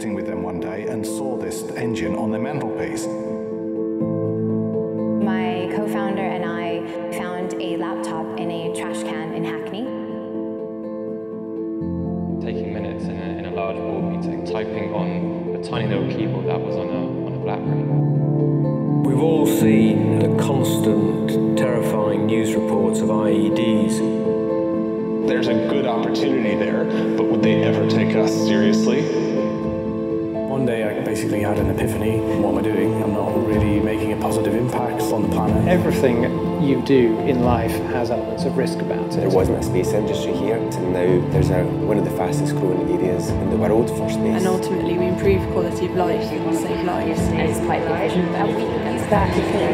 sitting with them one day and saw this engine on their mantelpiece. My co-founder and I found a laptop in a trash can in Hackney. Taking minutes in a large board meeting, typing on a tiny little keyboard that was on a BlackBerry. We've all seen the constant, terrifying news reports of IEDs. There's a good opportunity there, but would they ever take us seriously? One day I basically had an epiphany. What am I doing? I'm not really making a positive impact on the planet. Everything you do in life has elements of risk about it. There wasn't a space industry here, and now there's one of the fastest growing areas in the world for space. And ultimately we improve quality of life and save lives. It's quite large. And we use that to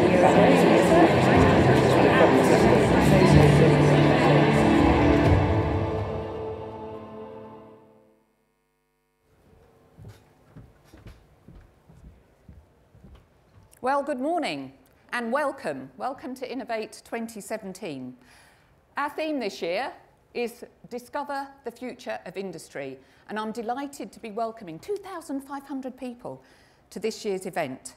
Well, good morning and welcome. Welcome to Innovate 2017. Our theme this year is Discover the Future of Industry, and I'm delighted to be welcoming 2,500 people to this year's event.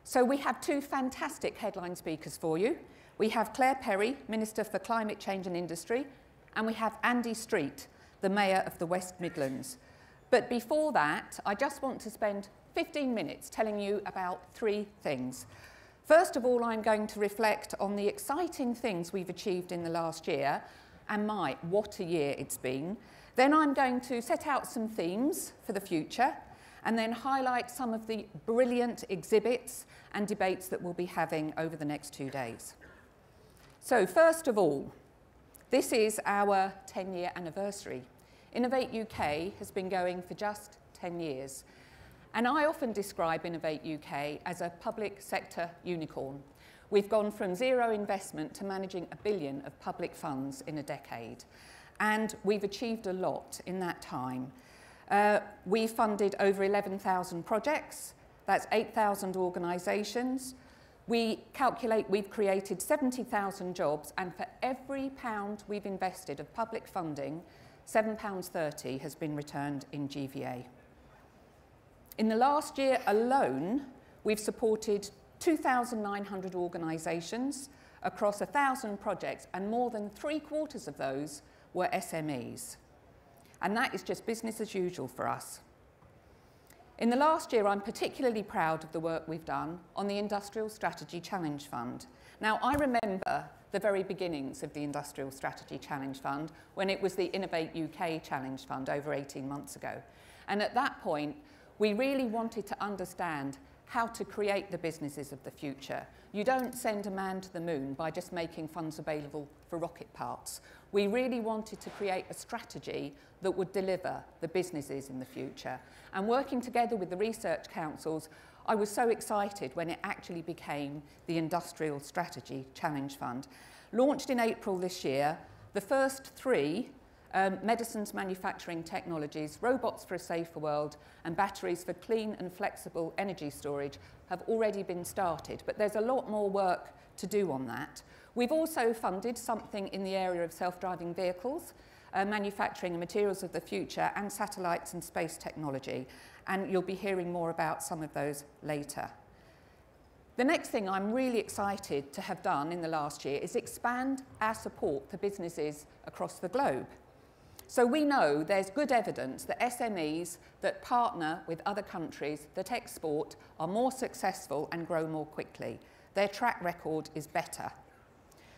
So we have two fantastic headline speakers for you. We have Claire Perry, Minister for Climate Change and Industry, and we have Andy Street, the Mayor of the West Midlands. But before that, I just want to spend 15 minutes telling you about three things. First of all, I'm going to reflect on the exciting things we've achieved in the last year, and what a year it's been. Then I'm going to set out some themes for the future, and then highlight some of the brilliant exhibits and debates that we'll be having over the next 2 days. So first of all, this is our 10-year anniversary. Innovate UK has been going for just 10 years. And I often describe Innovate UK as a public sector unicorn. We've gone from zero investment to managing $1 billion of public funds in a decade. And we've achieved a lot in that time. We funded over 11,000 projects. That's 8,000 organisations. We calculate we've created 70,000 jobs, and for every pound we've invested of public funding, £7.30 has been returned in GVA. In the last year alone, we've supported 2,900 organisations across 1,000 projects, and more than 3/4 of those were SMEs. And that is just business as usual for us. In the last year, I'm particularly proud of the work we've done on the Industrial Strategy Challenge Fund. Now, I remember the very beginnings of the Industrial Strategy Challenge Fund when it was the Innovate UK Challenge Fund over 18 months ago. And at that point, we really wanted to understand how to create the businesses of the future. You don't send a man to the moon by just making funds available for rocket parts. We really wanted to create a strategy that would deliver the businesses in the future. And working together with the research councils, I was so excited when it actually became the Industrial Strategy Challenge Fund. Launched in April this year, the first three medicines manufacturing technologies, robots for a safer world, and batteries for clean and flexible energy storage have already been started, but there's a lot more work to do on that. We've also funded something in the area of self-driving vehicles, manufacturing and materials of the future, and satellites and space technology, and you'll be hearing more about some of those later. The next thing I'm really excited to have done in the last year is expand our support for businesses across the globe. So we know there's good evidence that SMEs that partner with other countries that export are more successful and grow more quickly. Their track record is better.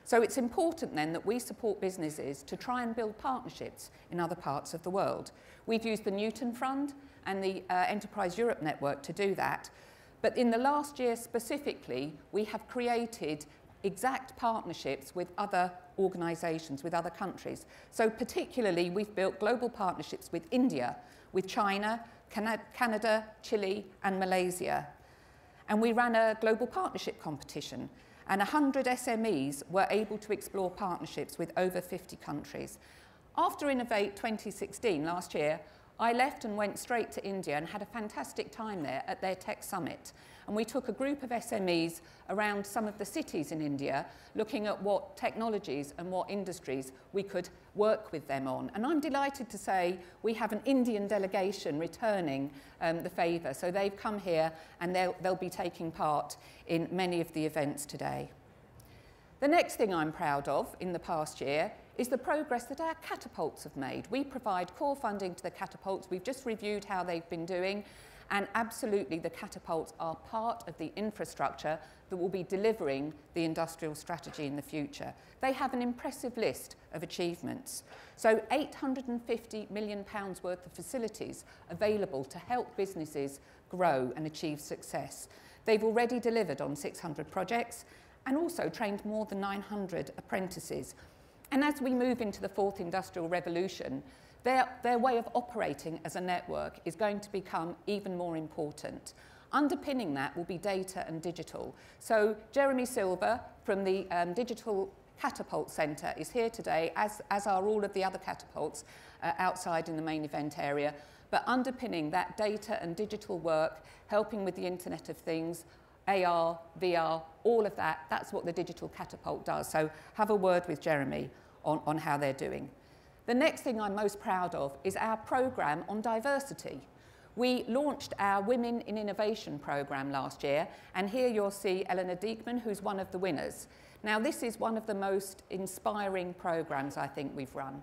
So it's important then that we support businesses to try and build partnerships in other parts of the world. We've used the Newton Fund and the Enterprise Europe Network to do that. But in the last year specifically, we have created exact partnerships with other organisations, with other countries. So particularly, we've built global partnerships with India, with China, Canada, Chile, and Malaysia. And we ran a global partnership competition, and 100 SMEs were able to explore partnerships with over 50 countries. After Innovate 2016, last year, I left and went straight to India and had a fantastic time there at their tech summit. And we took a group of SMEs around some of the cities in India, looking at what technologies and what industries we could work with them on. And I'm delighted to say we have an Indian delegation returning the favour. So they've come here and they'll be taking part in many of the events today. The next thing I'm proud of in the past year is the progress that our catapults have made. We provide core funding to the catapults. We've just reviewed how they've been doing, and absolutely the catapults are part of the infrastructure that will be delivering the industrial strategy in the future. They have an impressive list of achievements. So £850 million worth of facilities available to help businesses grow and achieve success. They've already delivered on 600 projects and also trained more than 900 apprentices. And as we move into the fourth industrial revolution, their way of operating as a network is going to become even more important. Underpinning that will be data and digital. So Jeremy Silver from the Digital Catapult Centre is here today, as are all of the other catapults outside in the main event area. But underpinning that data and digital work, helping with the Internet of Things, AR, VR, all of that, that's what the Digital Catapult does. So have a word with Jeremy on how they're doing. The next thing I'm most proud of is our programme on diversity. We launched our Women in Innovation programme last year, and here you'll see Eleanor Diekman, who's one of the winners. Now, this is one of the most inspiring programmes I think we've run.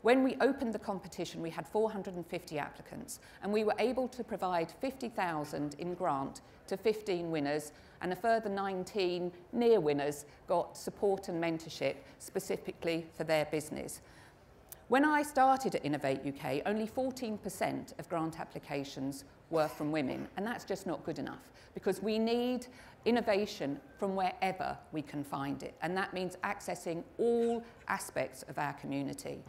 When we opened the competition, we had 450 applicants, and we were able to provide 50,000 in grant to 15 winners, and a further 19 near winners got support and mentorship specifically for their business. When I started at Innovate UK, only 14% of grant applications were from women, and that's just not good enough, because we need innovation from wherever we can find it, and that means accessing all aspects of our community.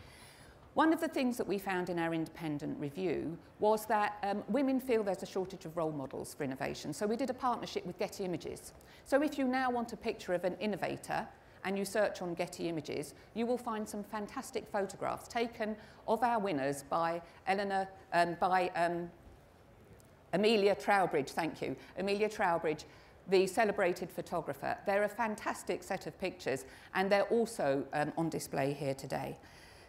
One of the things that we found in our independent review was that women feel there's a shortage of role models for innovation. So we did a partnership with Getty Images. So if you now want a picture of an innovator and you search on Getty Images, you will find some fantastic photographs taken of our winners by Amelia Trowbridge, thank you. Amelia Trowbridge, the celebrated photographer. They're a fantastic set of pictures, and they're also on display here today.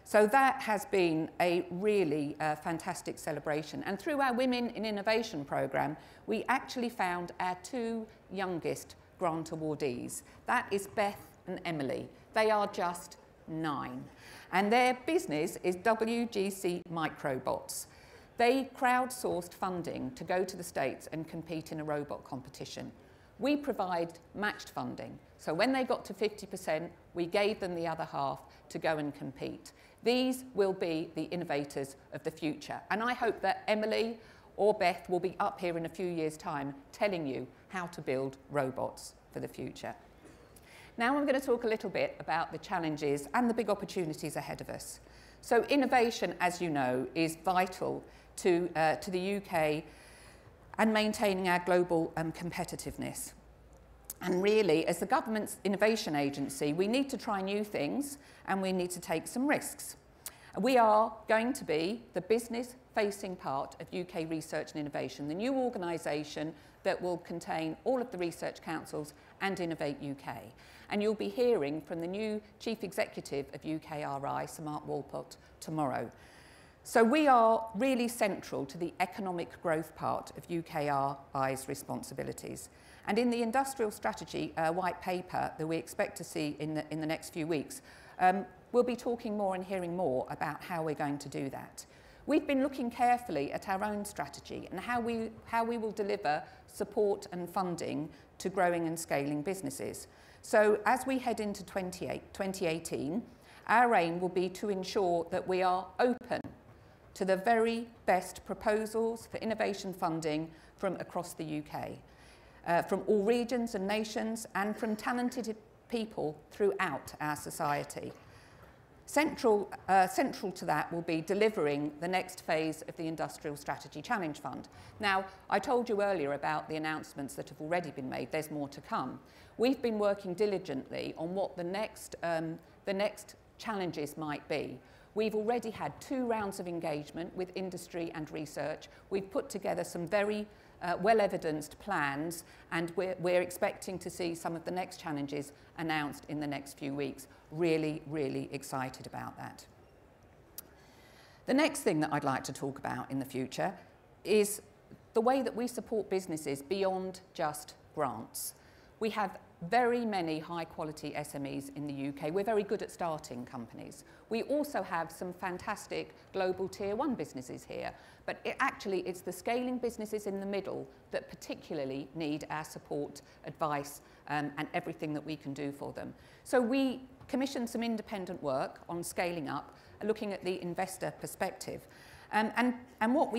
So that has been a really fantastic celebration. And through our Women in Innovation programme, we actually found our two youngest grant awardees. That is Beth and Emily. They are just 9. And their business is WGC Microbots. They crowdsourced funding to go to the States and compete in a robot competition. We provide matched funding. So when they got to 50%, we gave them the other half to go and compete. These will be the innovators of the future. And I hope that Emily or Beth will be up here in a few years' time telling you how to build robots for the future. Now I'm going to talk a little bit about the challenges and the big opportunities ahead of us. So innovation, as you know, is vital to the UK and maintaining our global competitiveness. And really, as the government's innovation agency, we need to try new things and we need to take some risks. We are going to be the business-facing part of UK Research and Innovation, the new organisation that will contain all of the research councils and Innovate UK. And you'll be hearing from the new Chief Executive of UKRI, Sir Mark Walpott, tomorrow. So we are really central to the economic growth part of UKRI's responsibilities. And in the industrial strategy white paper that we expect to see in the next few weeks, we'll be talking more and hearing more about how we're going to do that. We've been looking carefully at our own strategy and how we will deliver support and funding to growing and scaling businesses. So as we head into 2018, our aim will be to ensure that we are open to the very best proposals for innovation funding from across the UK, from all regions and nations, and from talented people throughout our society. Central to that will be delivering the next phase of the Industrial Strategy Challenge Fund. Now, I told you earlier about the announcements that have already been made. There's more to come. We've been working diligently on what the next challenges might be. We've already had 2 rounds of engagement with industry and research. We've put together some very well-evidenced plans, and we're expecting to see some of the next challenges announced in the next few weeks. Really, really excited about that. The next thing that I'd like to talk about in the future is the way that we support businesses beyond just grants. We have very many high-quality SMEs in the UK. We're very good at starting companies. We also have some fantastic global tier 1 businesses here, but it's the scaling businesses in the middle that particularly need our support, advice, and everything that we can do for them. So we commissioned some independent work on scaling up, looking at the investor perspective. And what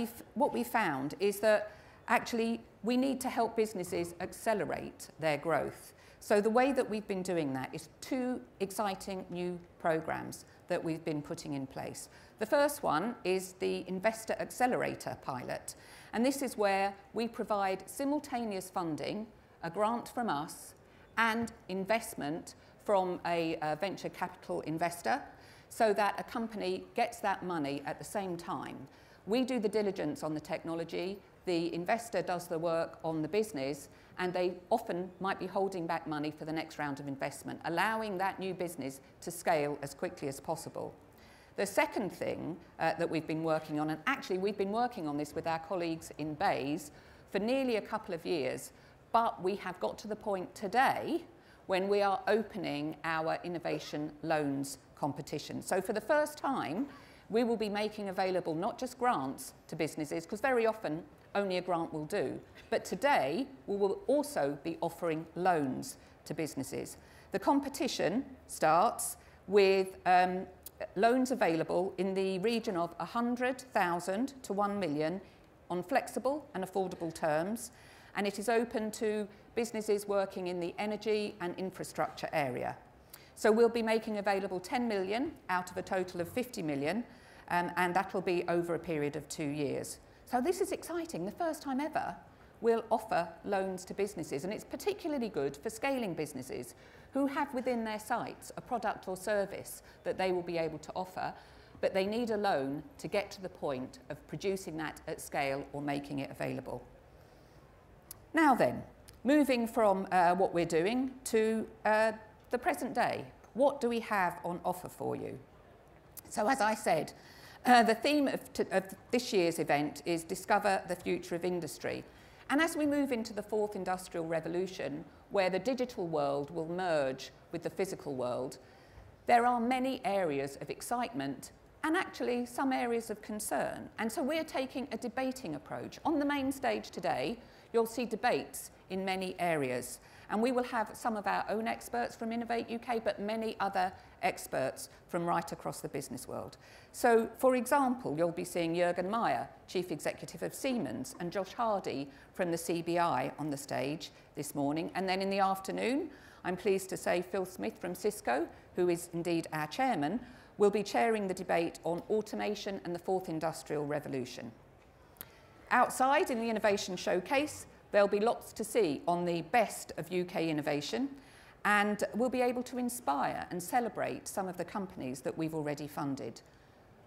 we found is that actually we need to help businesses accelerate their growth. So the way that we've been doing that is 2 exciting new programs that we've been putting in place. The first one is the Investor Accelerator pilot, and this is where we provide simultaneous funding, a grant from us, and investment from a venture capital investor, so that a company gets that money at the same time. We do the diligence on the technology, the investor does the work on the business, and they often might be holding back money for the next round of investment, allowing that new business to scale as quickly as possible. The second thing that we've been working on, and actually we've been working on this with our colleagues in Bays for nearly a couple of years, but we have got to the point today when we are opening our innovation loans competition. So for the first time, we will be making available not just grants to businesses, because very often only a grant will do, but today we will also be offering loans to businesses. The competition starts with loans available in the region of 100,000 to 1 million on flexible and affordable terms, and it is open to businesses working in the energy and infrastructure area. So we'll be making available 10 million out of a total of 50 million, and that will be over a period of 2 years. So this is exciting. The first time ever we'll offer loans to businesses, and it's particularly good for scaling businesses who have within their sites a product or service that they will be able to offer, but they need a loan to get to the point of producing that at scale or making it available. Now then, moving from what we're doing to the present day, what do we have on offer for you? So as I said, the theme of this year's event is Discover the Future of Industry. And as we move into the 4th Industrial Revolution, where the digital world will merge with the physical world, there are many areas of excitement and actually some areas of concern. And so we're taking a debating approach. On the main stage today, you'll see debates in many areas. And we will have some of our own experts from Innovate UK, but many other experts from right across the business world. So, for example, you'll be seeing Jürgen Meyer, Chief Executive of Siemens, and Josh Hardy from the CBI on the stage this morning. And then in the afternoon, I'm pleased to say Phil Smith from Cisco, who is indeed our chairman, will be chairing the debate on automation and the 4th Industrial Revolution. Outside in the Innovation Showcase, there'll be lots to see on the best of UK innovation, and we'll be able to inspire and celebrate some of the companies that we've already funded.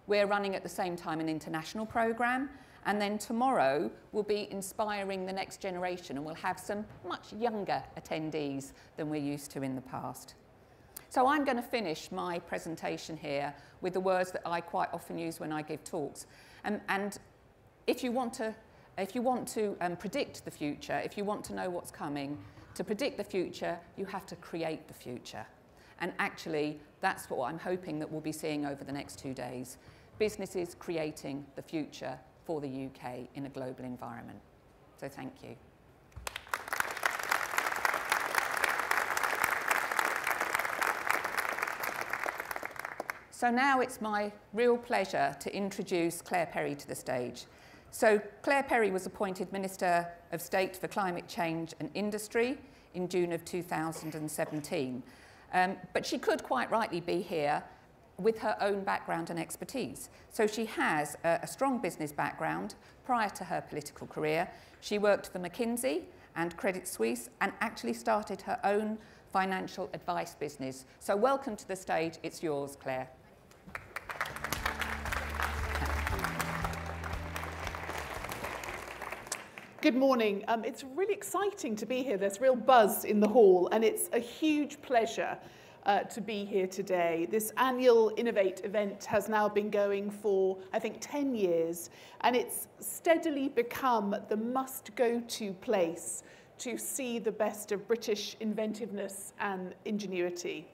We're running at the same time an international programme, and then tomorrow we'll be inspiring the next generation, and we'll have some much younger attendees than we're used to in the past. So I'm going to finish my presentation here with the words that I quite often use when I give talks. And if you want to predict the future, if you want to know what's coming, to predict the future, you have to create the future. And actually, that's what I'm hoping that we'll be seeing over the next 2 days. Businesses creating the future for the UK in a global environment. So thank you. So now it's my real pleasure to introduce Claire Perry to the stage. So Claire Perry was appointed Minister of State for Climate Change and Industry in June of 2017. But she could quite rightly be here with her own background and expertise. So she has a strong business background. Prior to her political career, she worked for McKinsey and Credit Suisse and actually started her own financial advice business. So welcome to the stage. It's yours, Claire. Good morning. It's really exciting to be here. There's real buzz in the hall, and it's a huge pleasure to be here today. This annual Innovate event has now been going for, I think, 10 years, and it's steadily become the must-go-to place to see the best of British inventiveness and ingenuity.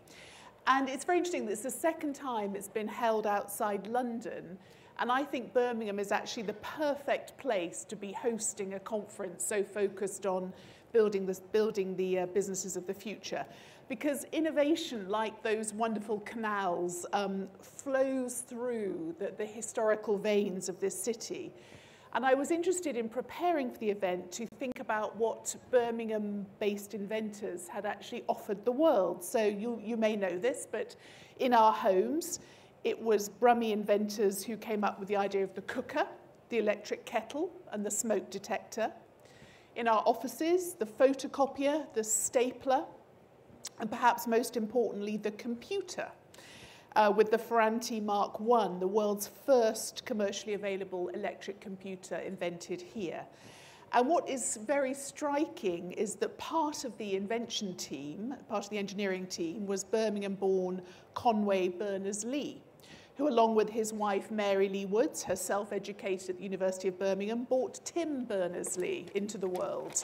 And it's very interesting that it's the second time it's been held outside London. And I think Birmingham is actually the perfect place to be hosting a conference so focused on building the businesses of the future. Because innovation, like those wonderful canals, flows through the historical veins of this city. And I was interested in preparing for the event to think about what Birmingham-based inventors had actually offered the world. So you may know this, but in our homes, it was Brummie inventors who came up with the idea of the cooker, the electric kettle, and the smoke detector. In our offices, the photocopier, the stapler, and perhaps most importantly, the computer, with the Ferranti Mark I, the world's first commercially available electric computer invented here. And what is very striking is that part of the invention team, part of the engineering team, was Birmingham-born Conway Berners-Lee, who, along with his wife Mary Lee Woods, herself educated at the University of Birmingham, brought Tim Berners-Lee into the world.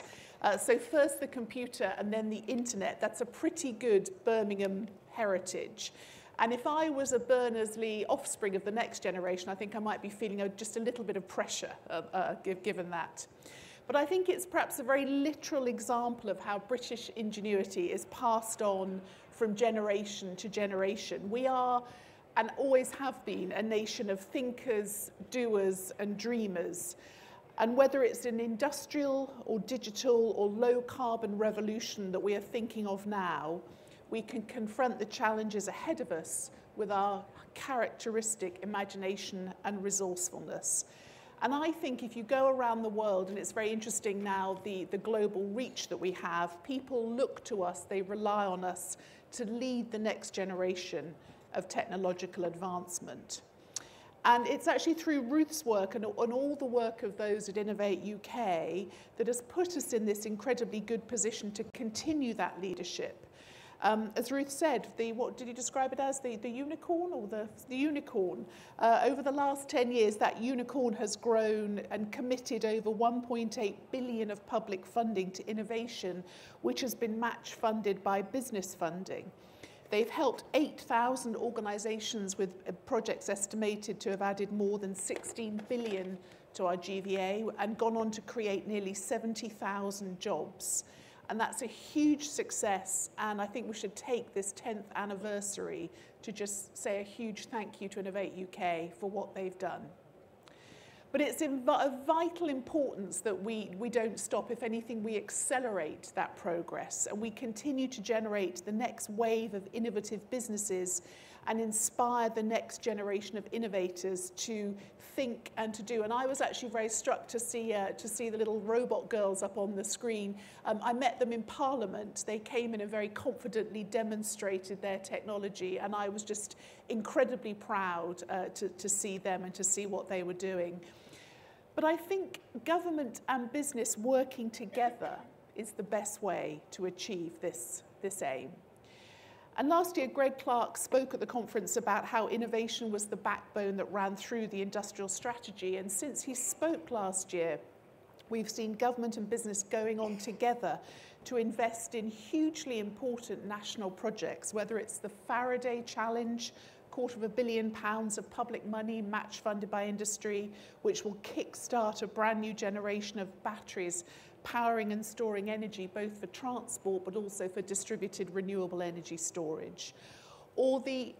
So first the computer and then the internet. That's a pretty good Birmingham heritage. And if I was a Berners-Lee offspring of the next generation, I think I might be feeling just a little bit of pressure given that. But I think it's perhaps a very literal example of how British ingenuity is passed on from generation to generation. We are, and always have been, a nation of thinkers, doers, and dreamers. And whether it's an industrial or digital or low carbon revolution that we are thinking of now, we can confront the challenges ahead of us with our characteristic imagination and resourcefulness. And I think if you go around the world, and it's very interesting now, the global reach that we have, people look to us, they rely on us to lead the next generation of technological advancement. And it's actually through Ruth's work and all the work of those at Innovate UK that has put us in this incredibly good position to continue that leadership. As Ruth said, what did you describe it as? The unicorn or the unicorn? Over the last 10 years, that unicorn has grown and committed over 1.8 billion of public funding to innovation, which has been match funded by business funding. They've helped 8,000 organisations with projects estimated to have added more than 16 billion to our GVA and gone on to create nearly 70,000 jobs. And that's a huge success, and I think we should take this 10th anniversary to just say a huge thank you to Innovate UK for what they've done. But it's of vital importance that we don't stop. If anything, we accelerate that progress and we continue to generate the next wave of innovative businesses and inspire the next generation of innovators to think and to do. And I was actually very struck to see the little robot girls up on the screen. I met them in Parliament. They came in and very confidently demonstrated their technology, and I was just incredibly proud to see them and to see what they were doing. But I think government and business working together is the best way to achieve this aim. And last year, Greg Clark spoke at the conference about how innovation was the backbone that ran through the industrial strategy. And since he spoke last year, we've seen government and business going on together to invest in hugely important national projects, whether it's the Faraday Challenge, £250 million of public money match funded by industry, which will kickstart a brand new generation of batteries powering and storing energy both for transport but also for distributed renewable energy storage, or the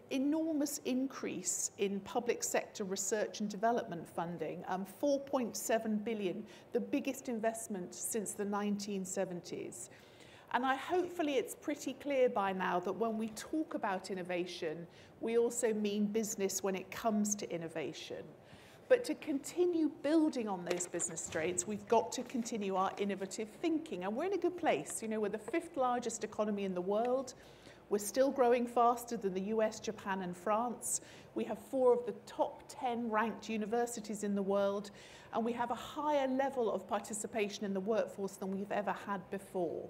enormous increase in public sector research and development funding, 4.7 billion, the biggest investment since the 1970s. And hopefully it's pretty clear by now that when we talk about innovation, we also mean business when it comes to innovation. But to continue building on those business strengths, we've got to continue our innovative thinking. And we're in a good place. You know, we're the 5th largest economy in the world. We're still growing faster than the US, Japan, and France. We have 4 of the top 10 ranked universities in the world. And we have a higher level of participation in the workforce than we've ever had before.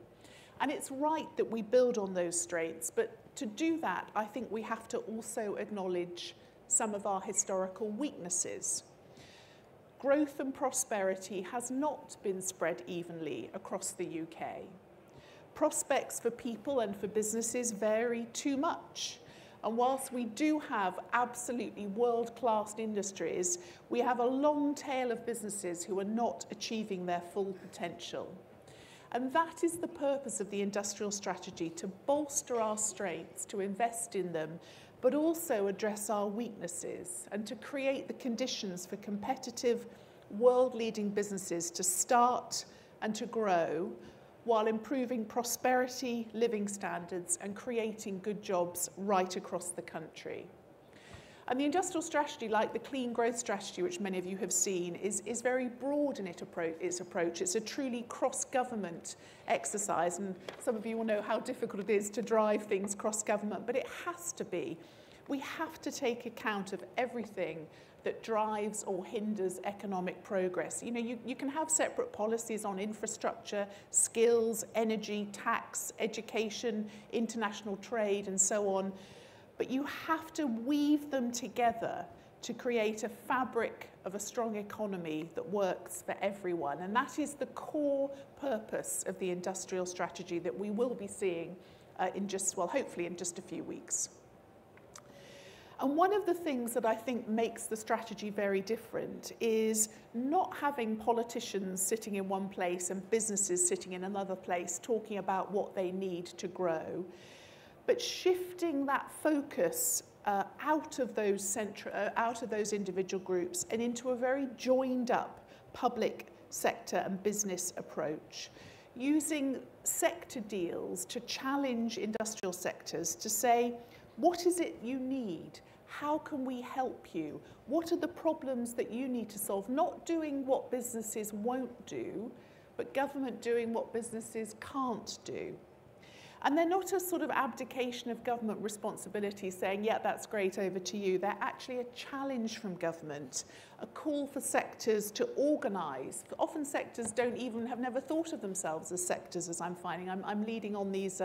And it's right that we build on those strengths. But to do that, I think we have to also acknowledge some of our historical weaknesses. Growth and prosperity has not been spread evenly across the UK. Prospects for people and for businesses vary too much. And whilst we do have absolutely world-class industries, we have a long tail of businesses who are not achieving their full potential. And that is the purpose of the industrial strategy, to bolster our strengths, to invest in them, but also address our weaknesses and to create the conditions for competitive, world-leading businesses to start and to grow while improving prosperity, living standards, and creating good jobs right across the country. And the industrial strategy, like the clean growth strategy, which many of you have seen, is very broad in its approach. It's a truly cross-government exercise, and some of you will know how difficult it is to drive things cross-government, but it has to be. We have to take account of everything that drives or hinders economic progress. You know, you can have separate policies on infrastructure, skills, energy, tax, education, international trade, and so on, but you have to weave them together to create a fabric of a strong economy that works for everyone. And that is the core purpose of the industrial strategy that we will be seeing hopefully in just a few weeks. And one of the things that I think makes the strategy very different is not having politicians sitting in one place and businesses sitting in another place talking about what they need to grow, but shifting that focus out of those individual groups and into a very joined up public sector and business approach, using sector deals to challenge industrial sectors to say, what is it you need? How can we help you? What are the problems that you need to solve? Not doing what businesses won't do, but government doing what businesses can't do. And they're not a sort of abdication of government responsibility saying, yeah, that's great, over to you. They're actually a challenge from government, a call for sectors to organise. Often sectors have never thought of themselves as sectors, as I'm finding. I'm leading on these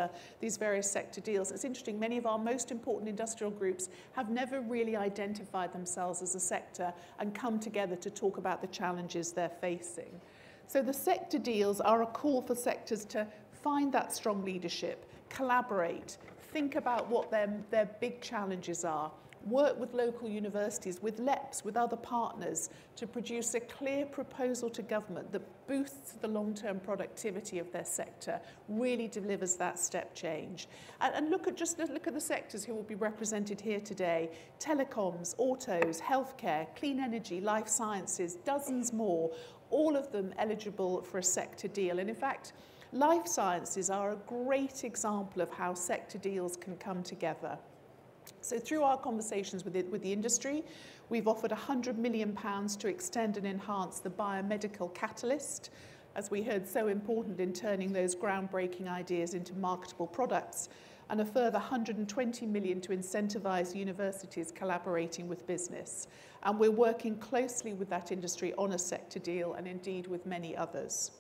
various sector deals. It's interesting, many of our most important industrial groups have never really identified themselves as a sector and come together to talk about the challenges they're facing. So the sector deals are a call for sectors to find that strong leadership, collaborate, think about what their big challenges are, work with local universities, with LEPs, with other partners to produce a clear proposal to government that boosts the long-term productivity of their sector, really delivers that step change. And look at the sectors who will be represented here today: telecoms, autos, healthcare, clean energy, life sciences, dozens more, all of them eligible for a sector deal. And in fact, life sciences are a great example of how sector deals can come together. So through our conversations with the industry, we've offered £100 million to extend and enhance the biomedical catalyst, as we heard, so important in turning those groundbreaking ideas into marketable products, and a further £120 million to incentivise universities collaborating with business. And we're working closely with that industry on a sector deal, and indeed with many others.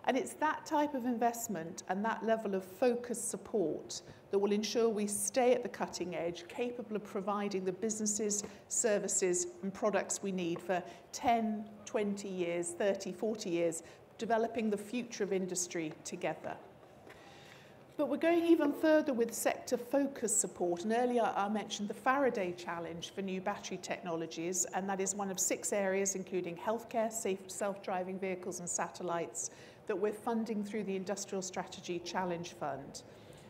And it's that type of investment and that level of focused support that will ensure we stay at the cutting edge, capable of providing the businesses, services and products we need for 10, 20 years, 30, 40 years, developing the future of industry together. But we're going even further with sector-focused support. And earlier I mentioned the Faraday Challenge for new battery technologies, and that is one of 6 areas, including healthcare, safe self-driving vehicles and satellites, that we're funding through the Industrial Strategy Challenge Fund.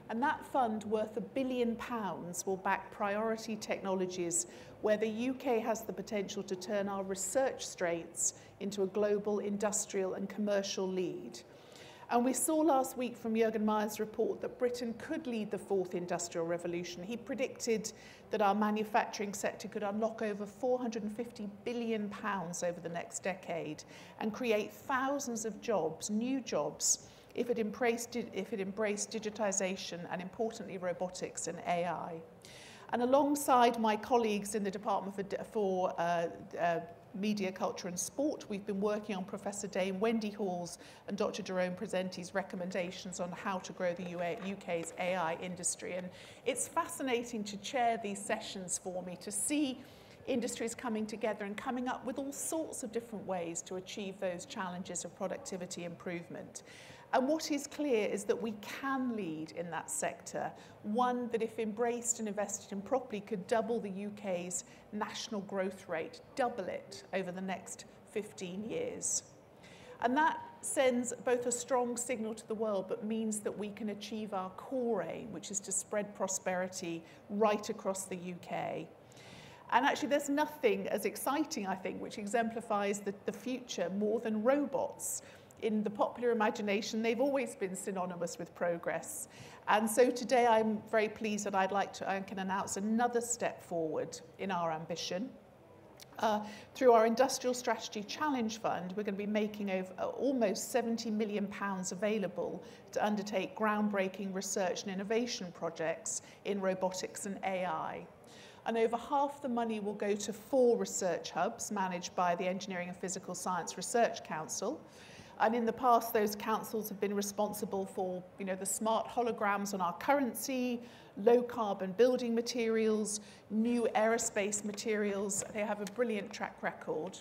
And that fund, worth £1 billion, will back priority technologies where the UK has the potential to turn our research strengths into a global industrial and commercial lead. And we saw last week from Jürgen Meyer's report that Britain could lead the fourth industrial revolution. He predicted that our manufacturing sector could unlock over £450 billion over the next decade and create thousands of jobs, new jobs, if it embraced digitisation and, importantly, robotics and AI. And alongside my colleagues in the Department for Media, Culture and Sport, we've been working on Professor Dame Wendy Hall's and Dr. Jerome Presenti's recommendations on how to grow the UK's AI industry. And it's fascinating to chair these sessions for me, to see industries coming together and coming up with all sorts of different ways to achieve those challenges of productivity improvement. And what is clear is that we can lead in that sector, one that, if embraced and invested in properly, could double the UK's national growth rate, double it over the next 15 years. And that sends both a strong signal to the world, but means that we can achieve our core aim, which is to spread prosperity right across the UK. And actually, there's nothing as exciting, I think, which exemplifies the future more than robots. In the popular imagination, they've always been synonymous with progress. And so today I'm very pleased that I can announce another step forward in our ambition. Through our Industrial Strategy Challenge Fund, we're going to be making almost £70 million available to undertake groundbreaking research and innovation projects in robotics and AI. And over half the money will go to 4 research hubs managed by the Engineering and Physical Science Research Council. And in the past, those councils have been responsible for, the smart holograms on our currency, low-carbon building materials, new aerospace materials. They have a brilliant track record.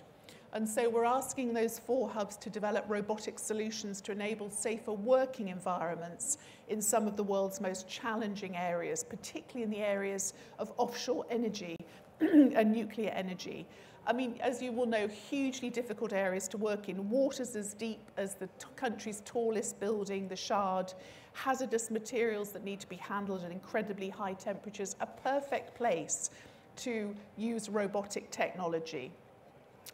And so we're asking those 4 hubs to develop robotic solutions to enable safer working environments in some of the world's most challenging areas, particularly in the areas of offshore energy and nuclear energy. I mean, as you will know, hugely difficult areas to work in. Waters as deep as the country's tallest building, the Shard, hazardous materials that need to be handled at incredibly high temperatures, a perfect place to use robotic technology.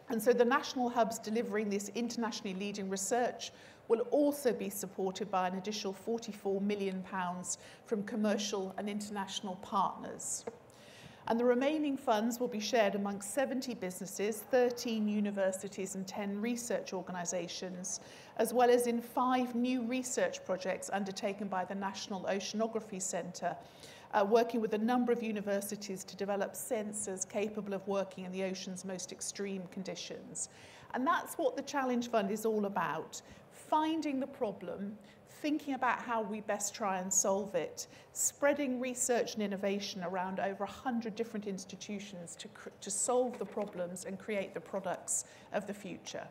And so the national hubs delivering this internationally leading research will also be supported by an additional £44 million from commercial and international partners. And the remaining funds will be shared amongst 70 businesses, 13 universities and 10 research organisations, as well as in 5 new research projects undertaken by the National Oceanography Centre, working with a number of universities to develop sensors capable of working in the ocean's most extreme conditions. And that's what the Challenge Fund is all about: finding the problem, thinking about how we best try and solve it, spreading research and innovation around over 100 different institutions to solve the problems and create the products of the future.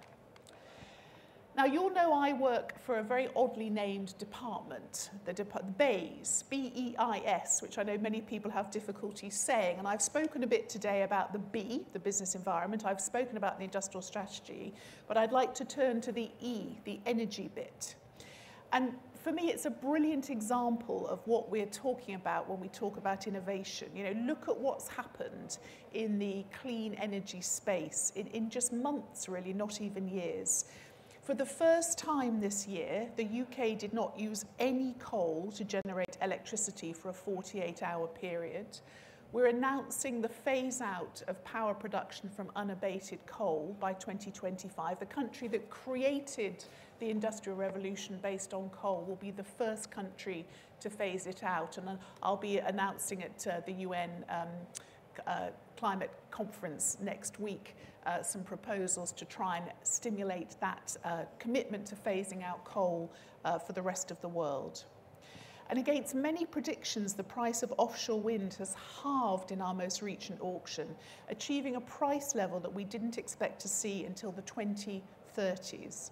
Now, you'll know I work for a very oddly named department, the BEIS, B-E-I-S, which I know many people have difficulty saying. And I've spoken a bit today about the B, the business environment. I've spoken about the industrial strategy, but I'd like to turn to the E, the energy bit. And for me, it's a brilliant example of what we're talking about when we talk about innovation. Look at what's happened in the clean energy space in just months, really, not even years. For the first time this year, the UK did not use any coal to generate electricity for a 48-hour period. We're announcing the phase-out of power production from unabated coal by 2025. The country that created the Industrial Revolution based on coal will be the first country to phase it out. And I'll be announcing at the UN climate conference next week some proposals to try and stimulate that commitment to phasing out coal for the rest of the world. And against many predictions, the price of offshore wind has halved in our most recent auction, achieving a price level that we didn't expect to see until the 2030s.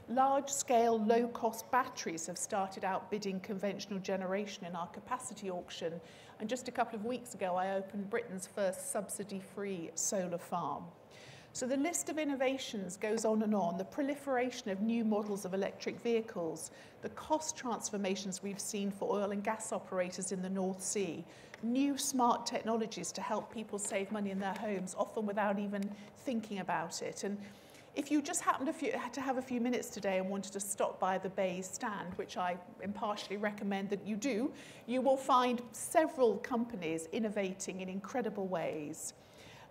Large-scale, low-cost batteries have started outbidding conventional generation in our capacity auction, and just a couple of weeks ago I opened Britain's first subsidy-free solar farm. So the list of innovations goes on and on. The proliferation of new models of electric vehicles, the cost transformations we've seen for oil and gas operators in the North Sea, new smart technologies to help people save money in their homes, often without even thinking about it. And If you just happened to have a few minutes today and wanted to stop by the Bayes stand, which I impartially recommend that you do, you will find several companies innovating in incredible ways.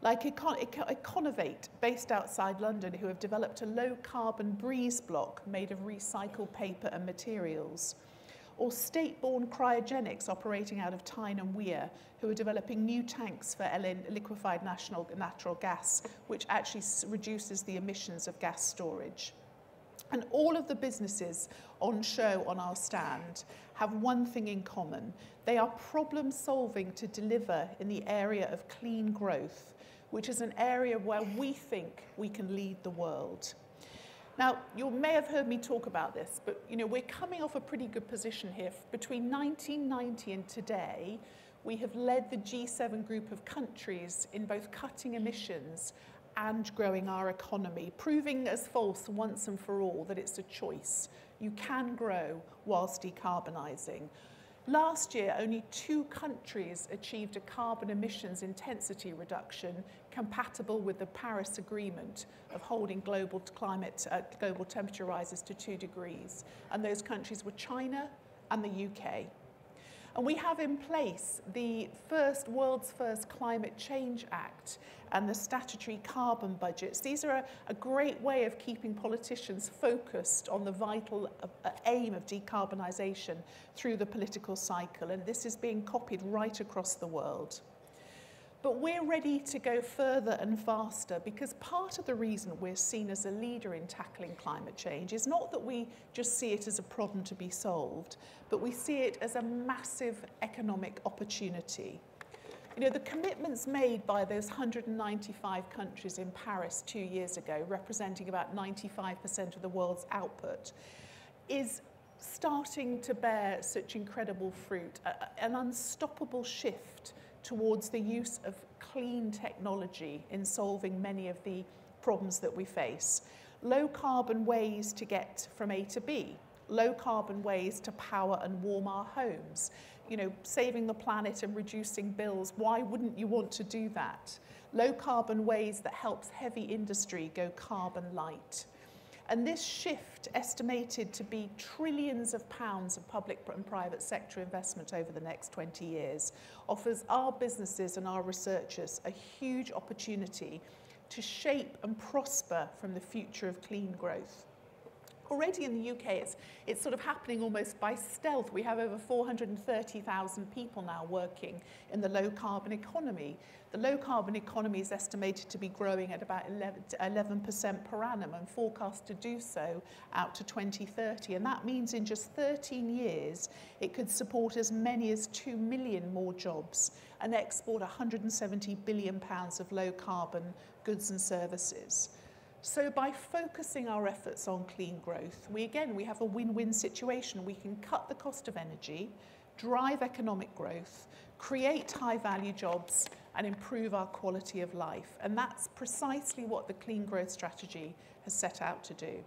Like Innovate, based outside London, who have developed a low-carbon breeze block made of recycled paper and materials. Or state-born cryogenics operating out of Tyne and Weir, who are developing new tanks for liquefied natural gas, which actually reduces the emissions of gas storage. And all of the businesses on show on our stand have one thing in common. They are problem-solving to deliver in the area of clean growth, which is an area where we think we can lead the world. Now, you may have heard me talk about this, but we're coming off a pretty good position here. Between 1990 and today, we have led the G7 group of countries in both cutting emissions and growing our economy, proving as false once and for all that it's a choice. You can grow whilst decarbonising. Last year, only 2 countries achieved a carbon emissions intensity reduction compatible with the Paris Agreement of holding global temperature rises to 2 degrees. And those countries were China and the UK. And we have in place the world's first Climate Change Act and the statutory carbon budgets. These are a great way of keeping politicians focused on the vital aim of decarbonisation through the political cycle, and this is being copied right across the world. But we're ready to go further and faster, because part of the reason we're seen as a leader in tackling climate change is not that we just see it as a problem to be solved, but we see it as a massive economic opportunity. The commitments made by those 195 countries in Paris 2 years ago, representing about 95% of the world's output, is starting to bear such incredible fruit, an unstoppable shift towards the use of clean technology in solving many of the problems that we face. Low carbon ways to get from A to B, low carbon ways to power and warm our homes, saving the planet and reducing bills. Why wouldn't you want to do that? Low carbon ways that helps heavy industry go carbon light. And this shift, estimated to be trillions of pounds of public and private sector investment over the next 20 years, offers our businesses and our researchers a huge opportunity to shape and prosper from the future of clean growth. Already in the UK, it's sort of happening almost by stealth. We have over 430,000 people now working in the low-carbon economy. The low-carbon economy is estimated to be growing at about 11% per annum and forecast to do so out to 2030. And that means in just 13 years, it could support as many as 2 million more jobs and export £170 billion of low-carbon goods and services. So by focusing our efforts on clean growth, we have a win-win situation. We can cut the cost of energy, drive economic growth, create high-value jobs, and improve our quality of life. And that's precisely what the Clean Growth Strategy has set out to do.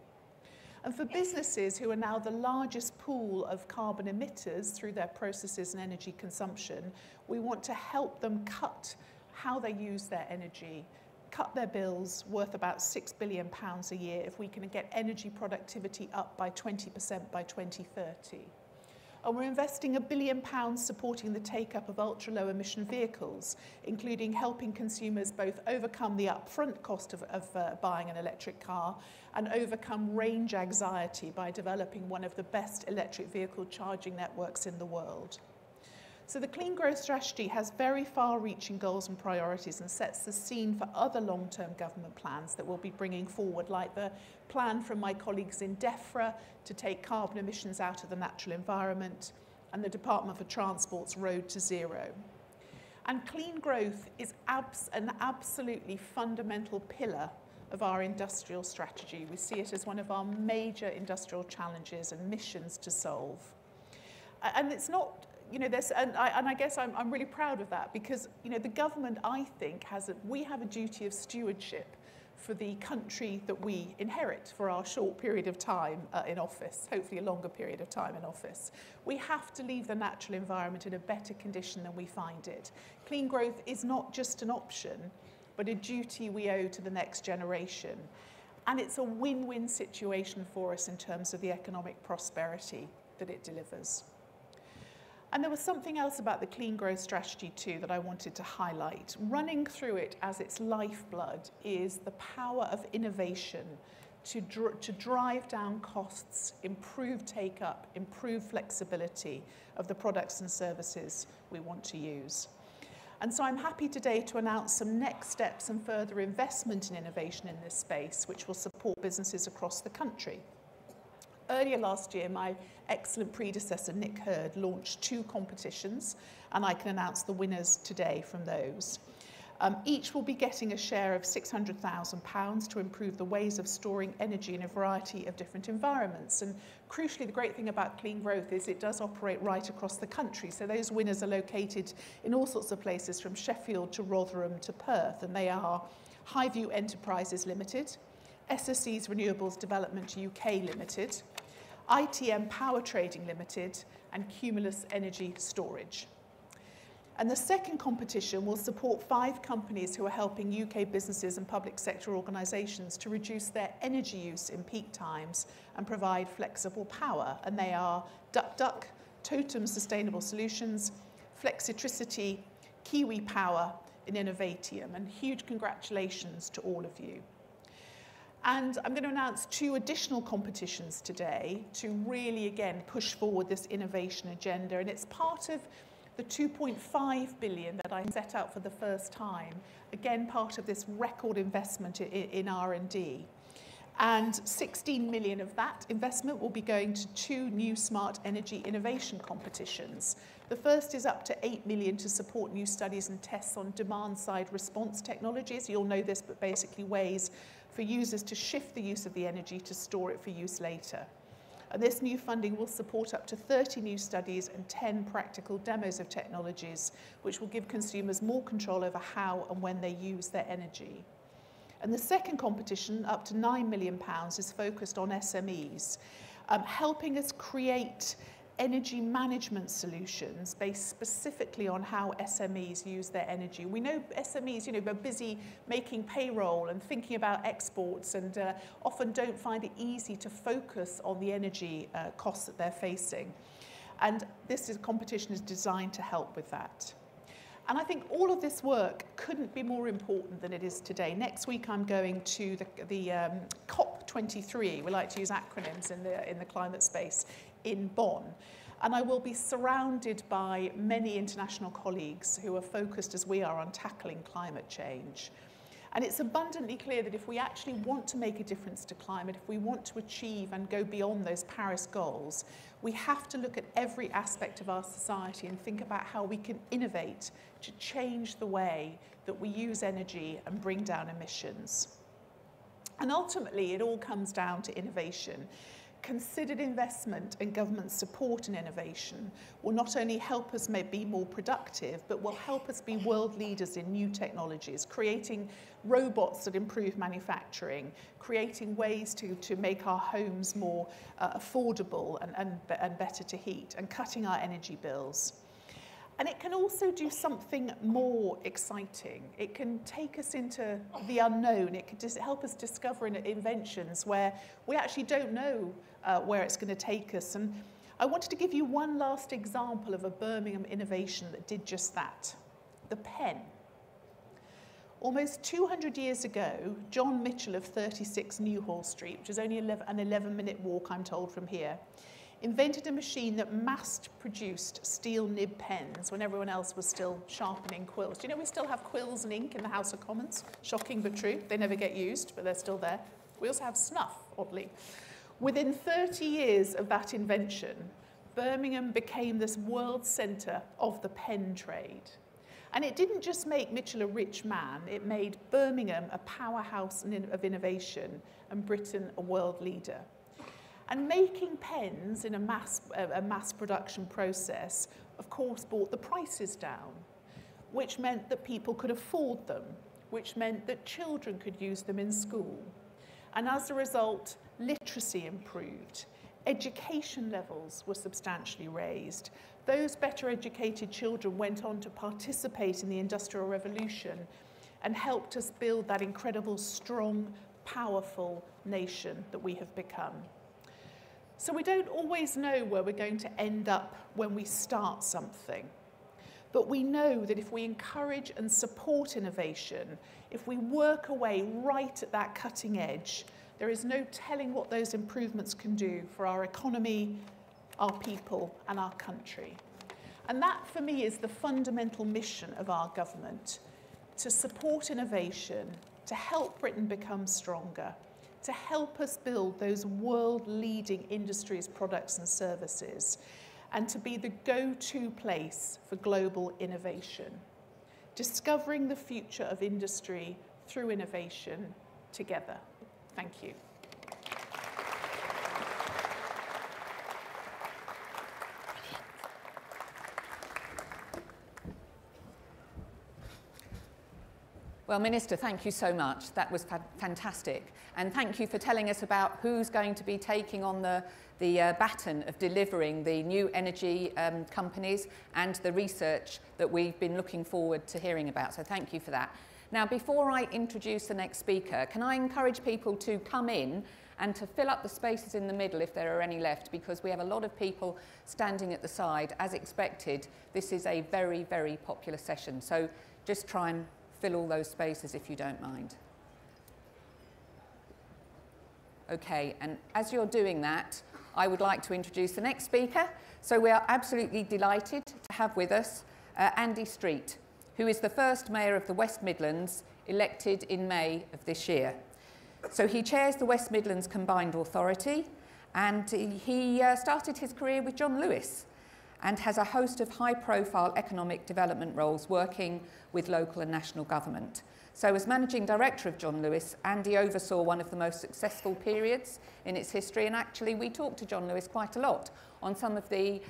And for businesses who are now the largest pool of carbon emitters through their processes and energy consumption, we want to help them cut how they use their energy, cut their bills worth about £6 billion a year if we can get energy productivity up by 20% by 2030. And we're investing £1 billion supporting the take-up of ultra-low emission vehicles, including helping consumers both overcome the upfront cost of buying an electric car and overcome range anxiety by developing one of the best electric vehicle charging networks in the world. So the Clean Growth Strategy has very far-reaching goals and priorities and sets the scene for other long-term government plans that we'll be bringing forward, like the plan from my colleagues in DEFRA to take carbon emissions out of the natural environment and the Department for Transport's Road to Zero. And clean growth is an absolutely fundamental pillar of our industrial strategy. We see it as one of our major industrial challenges and missions to solve. And it's not, I guess I'm really proud of that because, the government, I think, we have a duty of stewardship for the country that we inherit for our short period of time in office, hopefully a longer period of time in office. We have to leave the natural environment in a better condition than we find it. Clean growth is not just an option, but a duty we owe to the next generation. And it's a win-win situation for us in terms of the economic prosperity that it delivers. And there was something else about the Clean Growth Strategy too that I wanted to highlight. Running through it as its lifeblood is the power of innovation to drive down costs, improve take-up, improve flexibility of the products and services we want to use. And so I'm happy today to announce some next steps and further investment in innovation in this space, which will support businesses across the country. Earlier last year, my excellent predecessor, Nick Hurd, launched 2 competitions, and I can announce the winners today from those. Each will be getting a share of £600,000 to improve the ways of storing energy in a variety of different environments. And crucially, the great thing about Clean Growth is it does operate right across the country. So those winners are located in all sorts of places, from Sheffield to Rotherham to Perth. And they are Highview Enterprises Limited, SSE's Renewables Development UK Limited, ITM Power Trading Limited, and Cumulus Energy Storage. And the second competition will support 5 companies who are helping UK businesses and public sector organisations to reduce their energy use in peak times and provide flexible power. And they are DuckDuck, Totem Sustainable Solutions, Flexitricity, Kiwi Power, and Innovatium. And huge congratulations to all of you. And I'm going to announce 2 additional competitions today to really, again, push forward this innovation agenda. And it's part of the 2.5 billion that I set out for the first time, again, part of this record investment in R&D. And 16 million of that investment will be going to 2 new smart energy innovation competitions. The first is up to 8 million to support new studies and tests on demand-side response technologies. You'll know this, but basically ways for users to shift the use of the energy to store it for use later. And this new funding will support up to 30 new studies and 10 practical demos of technologies, which will give consumers more control over how and when they use their energy. And the second competition, up to £9 million, is focused on SMEs, helping us create energy management solutions based specifically on how SMEs use their energy. We know SMEs, are busy making payroll and thinking about exports, and often don't find it easy to focus on the energy costs that they're facing. And this competition is designed to help with that. And I think all of this work couldn't be more important than it is today. Next week, I'm going to the COP23. We like to use acronyms in the climate space, in Bonn. And I will be surrounded by many international colleagues who are focused, as we are, on tackling climate change. And it's abundantly clear that if we actually want to make a difference to climate, if we want to achieve and go beyond those Paris goals, we have to look at every aspect of our society and think about how we can innovate to change the way that we use energy and bring down emissions. And ultimately, it all comes down to innovation. Considered investment and government support in innovation will not only help us be more productive, but will help us be world leaders in new technologies, creating robots that improve manufacturing, creating ways to make our homes more affordable and better to heat, and cutting our energy bills. And it can also do something more exciting. It can take us into the unknown. It can just help us discover inventions where we actually don't know where it's going to take us. And I wanted to give you one last example of a Birmingham innovation that did just that: the pen. Almost 200 years ago, John Mitchell of 36 Newhall Street, which is only an 11-minute walk, I'm told, from here, invented a machine that mass-produced steel nib pens when everyone else was still sharpening quills. Do you know we still have quills and ink in the House of Commons? Shocking but true. They never get used, but they're still there. We also have snuff, oddly. Within 30 years of that invention, Birmingham became this world centre of the pen trade. And it didn't just make Mitchell a rich man, it made Birmingham a powerhouse of innovation and Britain a world leader. And making pens in a mass production process, of course, brought the prices down, which meant that people could afford them, which meant that children could use them in school. And as a result, literacy improved. Education levels were substantially raised. Those better educated children went on to participate in the Industrial Revolution and helped us build that incredible, strong, powerful nation that we have become. So we don't always know where we're going to end up when we start something. But we know that if we encourage and support innovation, if we work away right at that cutting edge, there is no telling what those improvements can do for our economy, our people, and our country. And that, for me, is the fundamental mission of our government: to support innovation, to help Britain become stronger, to help us build those world-leading industries, products and services, and to be the go-to place for global innovation. Discovering the future of industry through innovation together. Thank you. Well, Minister, thank you so much. That was fantastic. And thank you for telling us about who's going to be taking on the baton of delivering the new energy companies and the research that we've been looking forward to hearing about. So thank you for that. Now, before I introduce the next speaker, can I encourage people to come in and to fill up the spaces in the middle if there are any left, because we have a lot of people standing at the side. As expected, this is a very, very popular session. So just try and fill all those spaces if you don't mind. Okay, and as you're doing that, I would like to introduce the next speaker. So we are absolutely delighted to have with us Andy Street, who is the first Mayor of the West Midlands, elected in May of this year. So he chairs the West Midlands Combined Authority, and he started his career with John Lewis and has a host of high-profile economic development roles working with local and national government. So as Managing Director of John Lewis, Andy oversaw one of the most successful periods in its history, and actually we talked to John Lewis quite a lot on some of the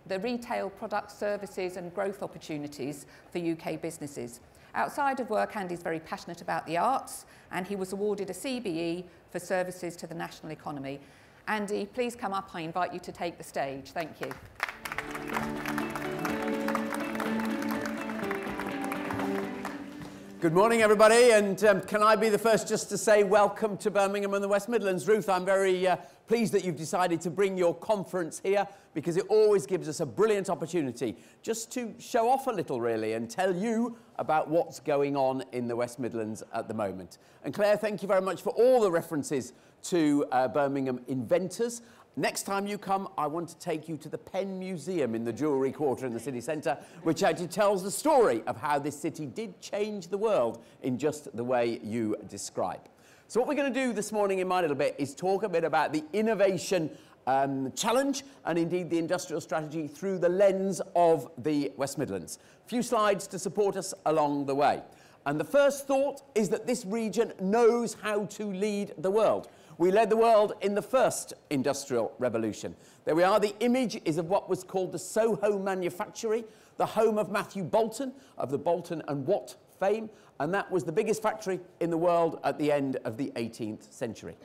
retail products, services and growth opportunities for UK businesses. Outside of work, Andy's very passionate about the arts, and he was awarded a CBE for services to the national economy. Andy, please come up. I invite you to take the stage. Thank you. Good morning, everybody, and can I be the first just to say welcome to Birmingham and the West Midlands. Ruth, I'm very pleased that you've decided to bring your conference here, because it always gives us a brilliant opportunity just to show off a little, really, and tell you about what's going on in the West Midlands at the moment. And Claire, thank you very much for all the references to Birmingham inventors. Next time you come, I want to take you to the Penn Museum in the Jewellery Quarter in the city centre, which actually tells the story of how this city did change the world in just the way you describe. So what we're going to do this morning in my little bit is talk a bit about the innovation challenge and indeed the industrial strategy through the lens of the West Midlands. A few slides to support us along the way. And the first thought is that this region knows how to lead the world. We led the world in the first industrial revolution. There we are. The image is of what was called the Soho Manufactory, the home of Matthew Boulton, of the Boulton and Watt fame, and that was the biggest factory in the world at the end of the 18th century.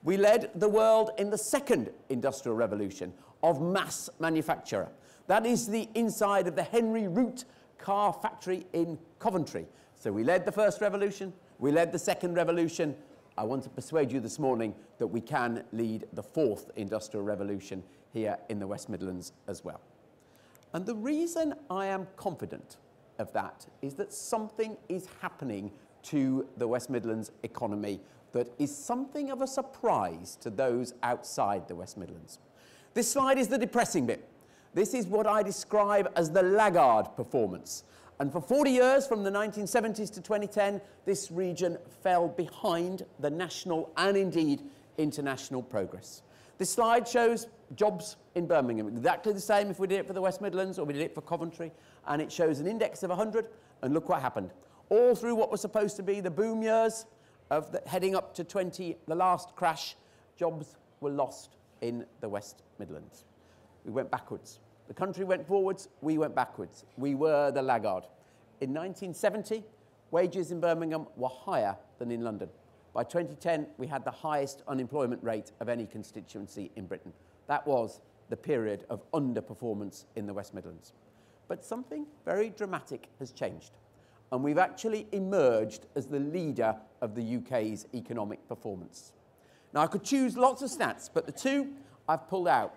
We led the world in the second industrial revolution of mass manufacture. That is the inside of the Henry Root car factory in Coventry. So we led the first revolution, we led the second revolution. I want to persuade you this morning that we can lead the fourth industrial revolution here in the West Midlands as well. And the reason I am confident of that is that something is happening to the West Midlands economy that is something of a surprise to those outside the West Midlands. This slide is the depressing bit. This is what I describe as the laggard performance. And for 40 years, from the 1970s to 2010, this region fell behind the national and indeed international progress. This slide shows jobs in Birmingham, exactly the same if we did it for the West Midlands or we did it for Coventry, and it shows an index of 100, and look what happened. All through what was supposed to be the boom years of heading up to 20, the last crash, jobs were lost in the West Midlands. We went backwards. The country went forwards, we went backwards. We were the laggard. In 1970, wages in Birmingham were higher than in London. By 2010, we had the highest unemployment rate of any constituency in Britain. That was the period of underperformance in the West Midlands. But something very dramatic has changed. and we've actually emerged as the leader of the UK's economic performance. Now, I could choose lots of stats, but the two I've pulled out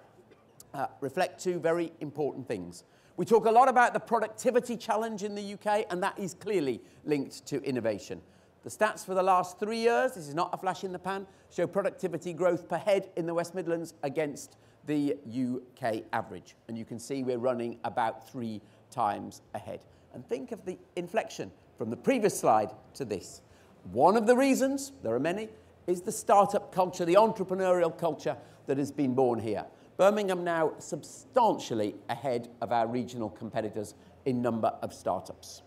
reflect two very important things. We talk a lot about the productivity challenge in the UK, and that is clearly linked to innovation. The stats for the last 3 years, this is not a flash in the pan, show productivity growth per head in the West Midlands against the UK average. And you can see we're running about 3 times ahead. And think of the inflection from the previous slide to this. One of the reasons, there are many, is the startup culture, the entrepreneurial culture that has been born here. Birmingham now substantially ahead of our regional competitors in number of startups.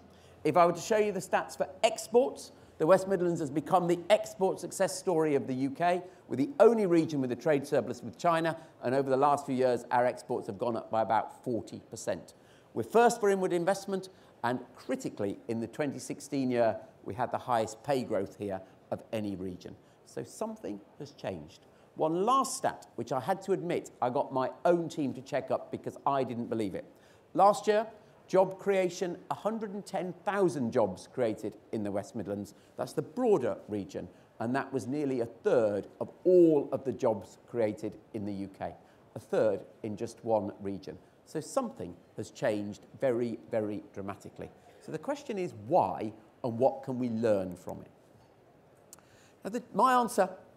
If I were to show you the stats for exports, the West Midlands has become the export success story of the UK. We're the only region with a trade surplus with China, and over the last few years, our exports have gone up by about 40%. We're first for inward investment, and critically, in the 2016 year, we had the highest pay growth here of any region. So something has changed. One last stat, which I had to admit I got my own team to check up because I didn't believe it. Last year, job creation, 110,000 jobs created in the West Midlands. That's the broader region, and that was nearly a third of all of the jobs created in the UK. A third in just one region. So something has changed very, very dramatically. So the question is why, and what can we learn from it? Now,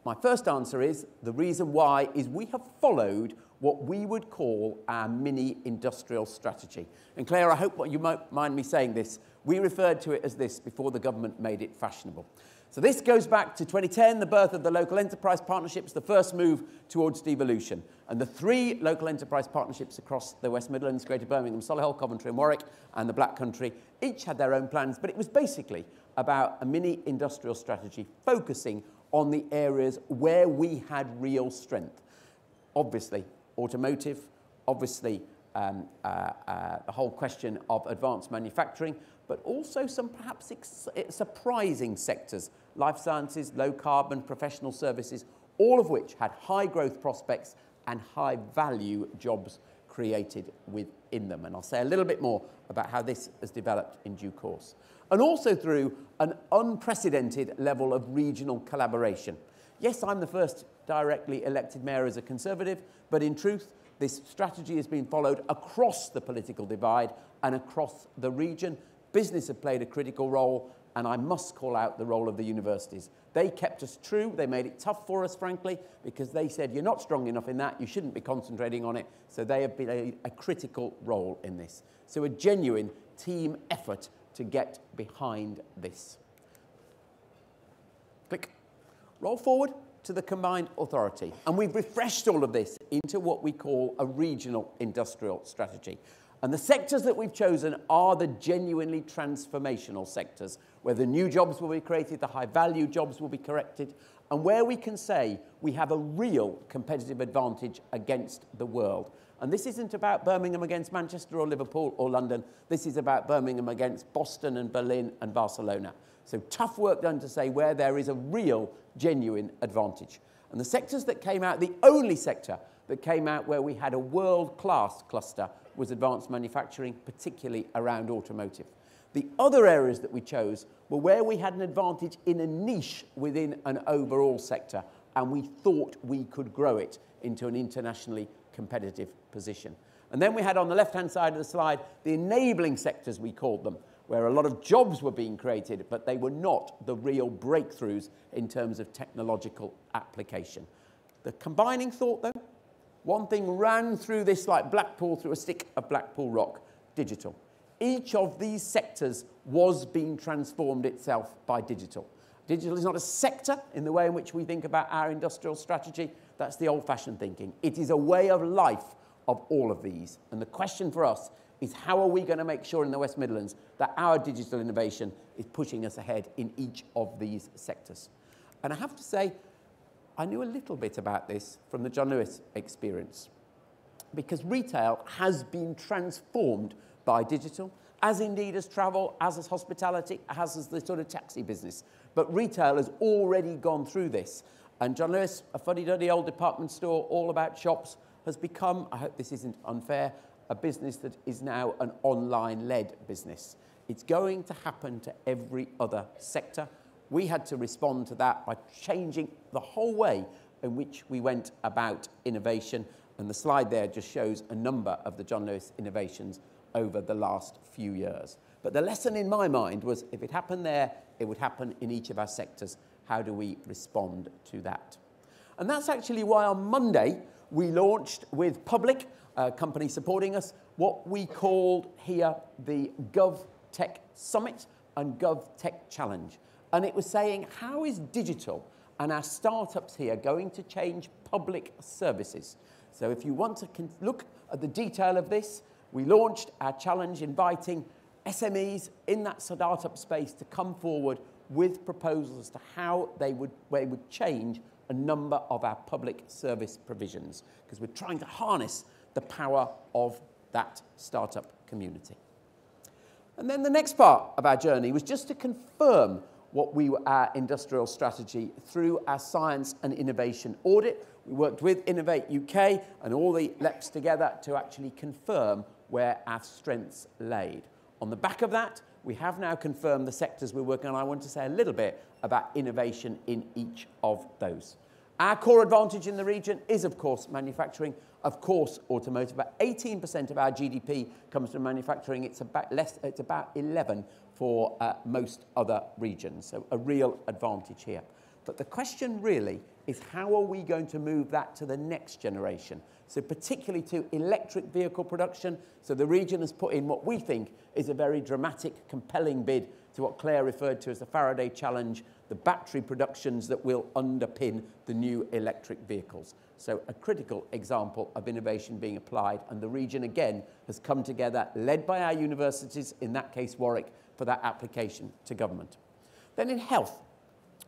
my first answer is, the reason why is we have followed what we would call our mini-industrial strategy. And Claire, I hope you won't mind me saying this, we referred to it as this before the government made it fashionable. So this goes back to 2010, the birth of the local enterprise partnerships, the first move towards devolution. And the 3 local enterprise partnerships across the West Midlands, Greater Birmingham, Solihull, Coventry and Warwick, and the Black Country, each had their own plans, but it was basically about a mini-industrial strategy focusing on the areas where we had real strength. Obviously, automotive, obviously the whole question of advanced manufacturing, but also some perhaps surprising sectors, life sciences, low carbon, professional services, all of which had high growth prospects and high value jobs created within them. And I'll say a little bit more about how this has developed in due course. And also through an unprecedented level of regional collaboration. Yes, I'm the first directly elected mayor as a Conservative, but in truth, this strategy has been followed across the political divide and across the region. Business have played a critical role, and I must call out the role of the universities. They kept us true. They made it tough for us, frankly, because they said, you're not strong enough in that, you shouldn't be concentrating on it. So they have been a critical role in this. So a genuine team effort to get behind this. Click. Roll forward to the combined authority. And we've refreshed all of this into what we call a regional industrial strategy. And the sectors that we've chosen are the genuinely transformational sectors, where the new jobs will be created, the high-value jobs will be created, and where we can say we have a real competitive advantage against the world. And this isn't about Birmingham against Manchester or Liverpool or London. This is about Birmingham against Boston and Berlin and Barcelona. So tough work done to say where there is a real, genuine advantage. And the sectors that came out, the only sector that came out where we had a world-class cluster was advanced manufacturing, particularly around automotive. The other areas that we chose were where we had an advantage in a niche within an overall sector, and we thought we could grow it into an internationally competitive position. And then we had on the left-hand side of the slide the enabling sectors, we called them, where a lot of jobs were being created, but they were not the real breakthroughs in terms of technological application. The combining thought, though, one thing ran through this like Blackpool through a stick of Blackpool rock: digital. Each of these sectors was being transformed itself by digital. Digital is not a sector in the way in which we think about our industrial strategy. That's the old-fashioned thinking. It is a way of life of all of these. And the question for us is, how are we going to make sure in the West Midlands that our digital innovation is pushing us ahead in each of these sectors? And I have to say, I knew a little bit about this from the John Lewis experience, because retail has been transformed by digital, as indeed as travel, as hospitality, as is the sort of taxi business. But retail has already gone through this. And John Lewis, a fuddy-duddy old department store all about shops, has become, I hope this isn't unfair, a business that is now an online-led business. It's going to happen to every other sector. We had to respond to that by changing the whole way in which we went about innovation. And the slide there just shows a number of the John Lewis innovations over the last few years. But the lesson in my mind was if it happened there, it would happen in each of our sectors. How do we respond to that? And that's actually why on Monday we launched with Public, a company supporting us, what we called here the GovTech Summit and GovTech Challenge. And it was saying, how is digital and our startups here going to change public services? So if you want to look at the detail of this, we launched our challenge inviting SMEs in that startup space to come forward with proposals as to how they would change a number of our public service provisions, because we're trying to harness the power of that startup community. And then the next part of our journey was just to confirm what our industrial strategy through our science and innovation audit. We worked with Innovate UK and all the LEPs together to actually confirm where our strengths laid. On the back of that, we have now confirmed the sectors we're working on. I want to say a little bit about innovation in each of those. Our core advantage in the region is, of course, manufacturing, of course, automotive. About 18% of our GDP comes from manufacturing. It's about 11 for most other regions, so a real advantage here. But the question really is, how are we going to move that to the next generation? So particularly to electric vehicle production. So the region has put in what we think is a very dramatic, compelling bid to what Claire referred to as the Faraday Challenge, the battery productions that will underpin the new electric vehicles. So a critical example of innovation being applied, and the region again has come together, led by our universities, in that case Warwick, for that application to government. Then in health,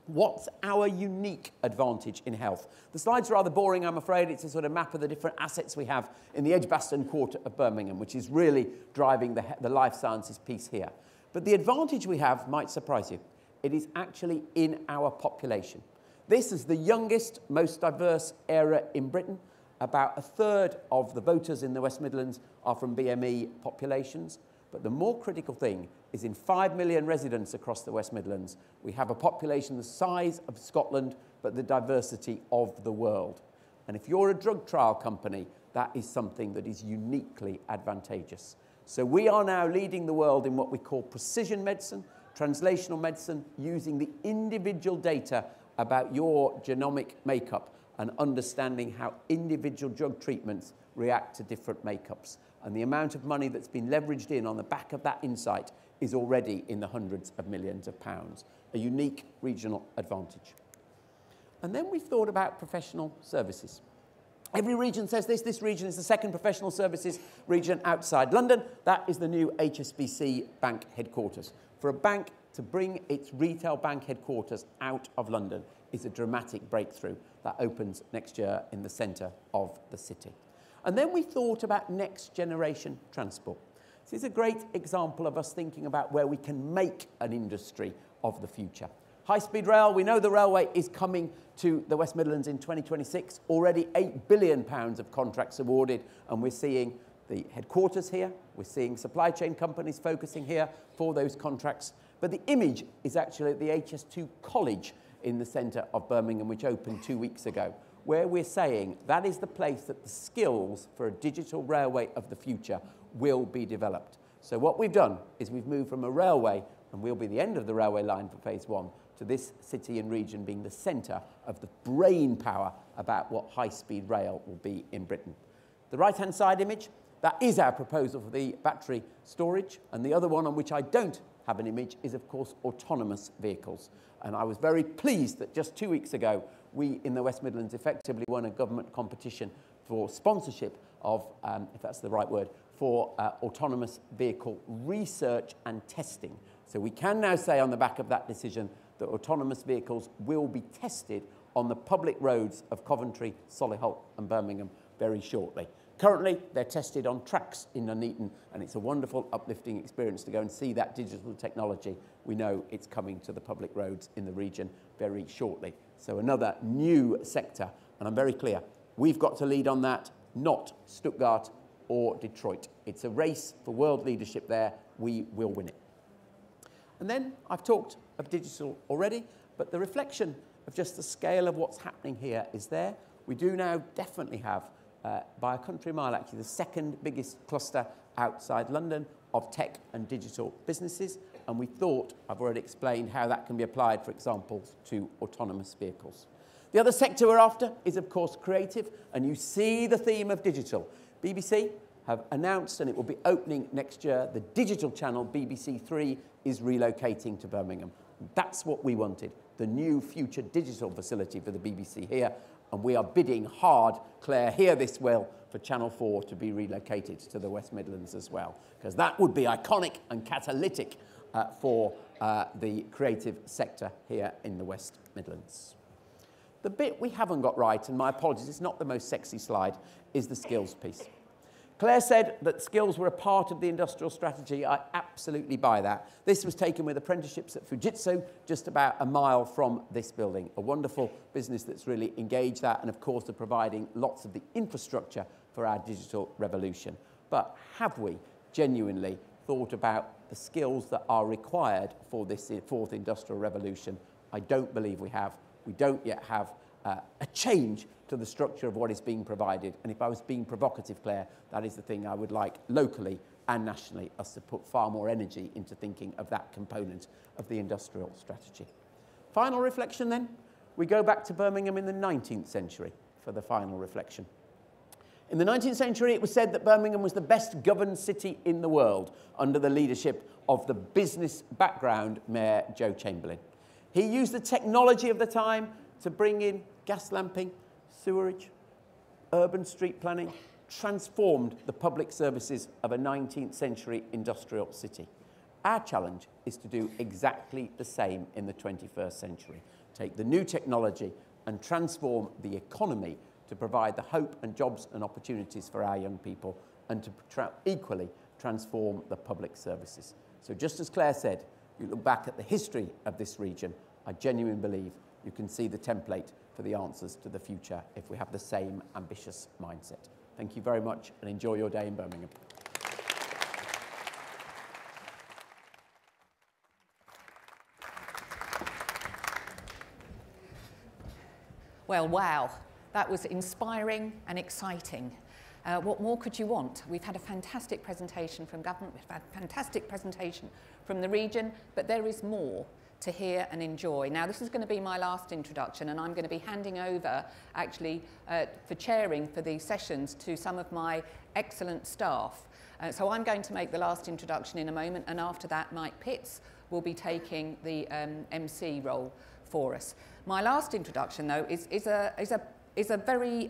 what's our unique advantage in health? The slide's rather boring, I'm afraid. It's a sort of map of the different assets we have in the Edgbaston quarter of Birmingham, which is really driving the life sciences piece here. But the advantage we have might surprise you. It is actually in our population. This is the youngest, most diverse area in Britain. About a third of the voters in the West Midlands are from BME populations. But the more critical thing is in 5 million residents across the West Midlands, we have a population the size of Scotland, but the diversity of the world. And if you're a drug trial company, that is something that is uniquely advantageous. So we are now leading the world in what we call precision medicine, translational medicine, using the individual data about your genomic makeup and understanding how individual drug treatments react to different makeups. And the amount of money that's been leveraged in on the back of that insight is already in the hundreds of millions of pounds, a unique regional advantage. And then we've thought about professional services. Every region says this. This region is the second professional services region outside London. That is the new HSBC bank headquarters. For a bank to bring its retail bank headquarters out of London is a dramatic breakthrough that opens next year in the centre of the city. And then we thought about next generation transport. This is a great example of us thinking about where we can make an industry of the future. High-speed rail, we know the railway is coming to the West Midlands in 2026. Already £8 billion of contracts awarded, and we're seeing the headquarters here. We're seeing supply chain companies focusing here for those contracts. But the image is actually at the HS2 College in the centre of Birmingham, which opened 2 weeks ago, where we're saying that is the place that the skills for a digital railway of the future will be developed. So what we've done is we've moved from a railway, and we'll be the end of the railway line for phase one, to this city and region being the centre of the brain power about what high-speed rail will be in Britain. The right-hand side image, that is our proposal for the battery storage, and the other one on which I don't have an image is, of course, autonomous vehicles. And I was very pleased that just 2 weeks ago, we in the West Midlands effectively won a government competition for sponsorship of, if that's the right word, for autonomous vehicle research and testing. So we can now say on the back of that decision that autonomous vehicles will be tested on the public roads of Coventry, Solihull and Birmingham very shortly. Currently, they're tested on tracks in Nuneaton, and it's a wonderful, uplifting experience to go and see that digital technology. We know it's coming to the public roads in the region very shortly. So another new sector, and I'm very clear, we've got to lead on that, not Stuttgart or Detroit. It's a race for world leadership there. We will win it. And then I've talked of digital already, but the reflection of just the scale of what's happening here is there. We do now definitely have, by a country mile actually, the second biggest cluster outside London of tech and digital businesses. And we thought, I've already explained how that can be applied, for example, to autonomous vehicles. The other sector we're after is, of course, creative. And you see the theme of digital. BBC have announced, and it will be opening next year, the digital channel BBC 3 is relocating to Birmingham. That's what we wanted, the new future digital facility for the BBC here. And we are bidding hard, Claire, hear this well, for Channel 4 to be relocated to the West Midlands as well, because that would be iconic and catalytic for the creative sector here in the West Midlands. The bit we haven't got right, and my apologies, it's not the most sexy slide, is the skills piece. Claire said that skills were a part of the industrial strategy. I absolutely buy that. This was taken with apprenticeships at Fujitsu, just about a mile from this building. A wonderful business that's really engaged that, and of course they're providing lots of the infrastructure for our digital revolution. But have we genuinely thought about the skills that are required for this fourth industrial revolution? I don't believe we have. We don't yet have a change to the structure of what is being provided. And if I was being provocative, Claire, that is the thing I would like locally and nationally us to put far more energy into thinking of that component of the industrial strategy. Final reflection then. We go back to Birmingham in the 19th century for the final reflection. In the 19th century, it was said that Birmingham was the best governed city in the world under the leadership of the business background Mayor Joe Chamberlain. He used the technology of the time to bring in gas lamping, sewerage, urban street planning, transformed the public services of a 19th century industrial city. Our challenge is to do exactly the same in the 21st century. Take the new technology and transform the economy to provide the hope and jobs and opportunities for our young people, and to equally transform the public services. So just as Claire said, you look back at the history of this region, I genuinely believe you can see the template for the answers to the future if we have the same ambitious mindset. Thank you very much and enjoy your day in Birmingham. Well, wow, that was inspiring and exciting. What more could you want? We've had a fantastic presentation from government, we've had a fantastic presentation from the region, but there is more to hear and enjoy. Now, this is going to be my last introduction, and I'm going to be handing over, actually, for chairing for these sessions to some of my excellent staff. So I'm going to make the last introduction in a moment, and after that, Mike Pitts will be taking the MC role for us. My last introduction, though, is a very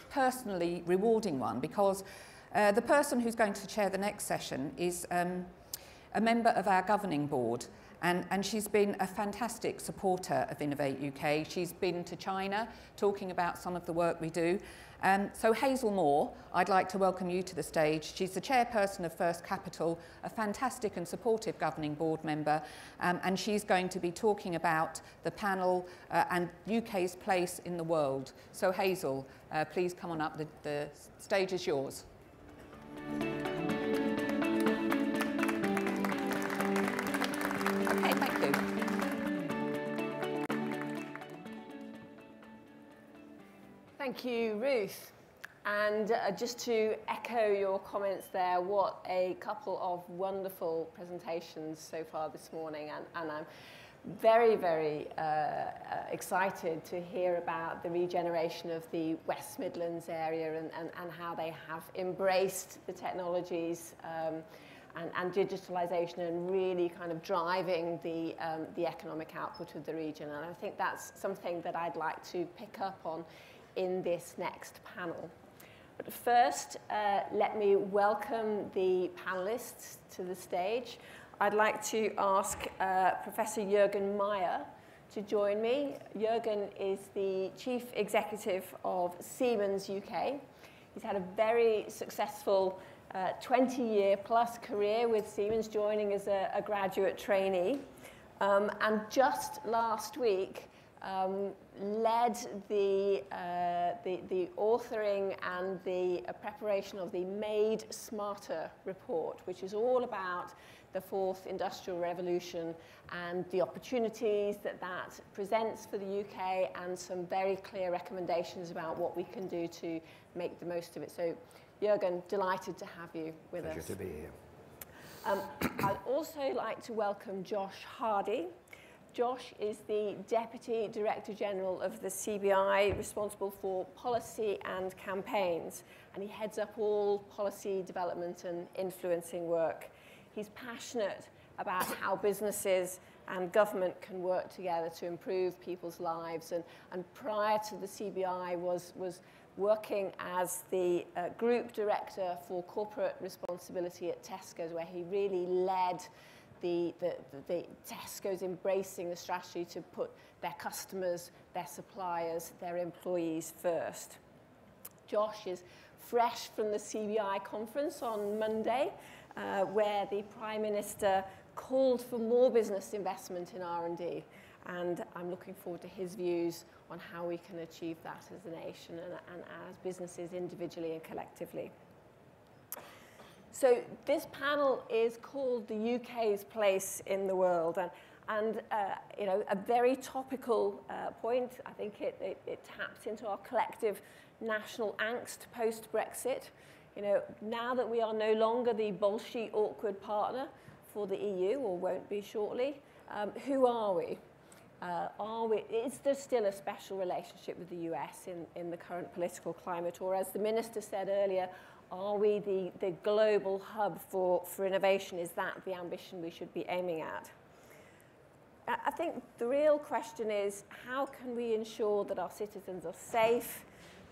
personally rewarding one, because the person who's going to chair the next session is a member of our governing board. And she's been a fantastic supporter of Innovate UK. She's been to China talking about some of the work we do. So Hazel Moore, I'd like to welcome you to the stage. She's the chairperson of First Capital, a fantastic and supportive governing board member, and she's going to be talking about the panel and UK's place in the world. So Hazel, please come on up. The stage is yours. Thank you, Ruth. And just to echo your comments there, what a couple of wonderful presentations so far this morning. And I'm very, very excited to hear about the regeneration of the West Midlands area and how they have embraced the technologies and digitalisation and really kind of driving the economic output of the region. And I think that's something that I'd like to pick up on in this next panel. But first, let me welcome the panelists to the stage. I'd like to ask Professor Jürgen Meyer to join me. Jürgen is the Chief Executive of Siemens UK. He's had a very successful 20-year plus career with Siemens, joining as a graduate trainee. And just last week, led the authoring and the preparation of the Made Smarter report, which is all about the fourth industrial revolution and the opportunities that that presents for the UK, and some very clear recommendations about what we can do to make the most of it. So, Jürgen, delighted to have you with us. Pleasure to be here. I'd also like to welcome Josh Hardy. Josh is the Deputy Director General of the CBI, responsible for policy and campaigns, and he heads up all policy development and influencing work. He's passionate about how businesses and government can work together to improve people's lives, and prior to the CBI was working as the Group Director for Corporate Responsibility at Tesco's, where he really led the Tesco's embracing the strategy to put their customers, their suppliers, their employees first. Josh is fresh from the CBI conference on Monday, where the Prime Minister called for more business investment in R&D. And I'm looking forward to his views on how we can achieve that as a nation and as businesses individually and collectively. So this panel is called the UK's Place in the World, and you know, a very topical point. I think it taps into our collective national angst post-Brexit. You know, now that we are no longer the bolshy, awkward partner for the EU, or won't be shortly, who are we? Is there still a special relationship with the US in the current political climate? Or as the Minister said earlier, are we the global hub for innovation? Is that the ambition we should be aiming at? I think the real question is, how can we ensure that our citizens are safe,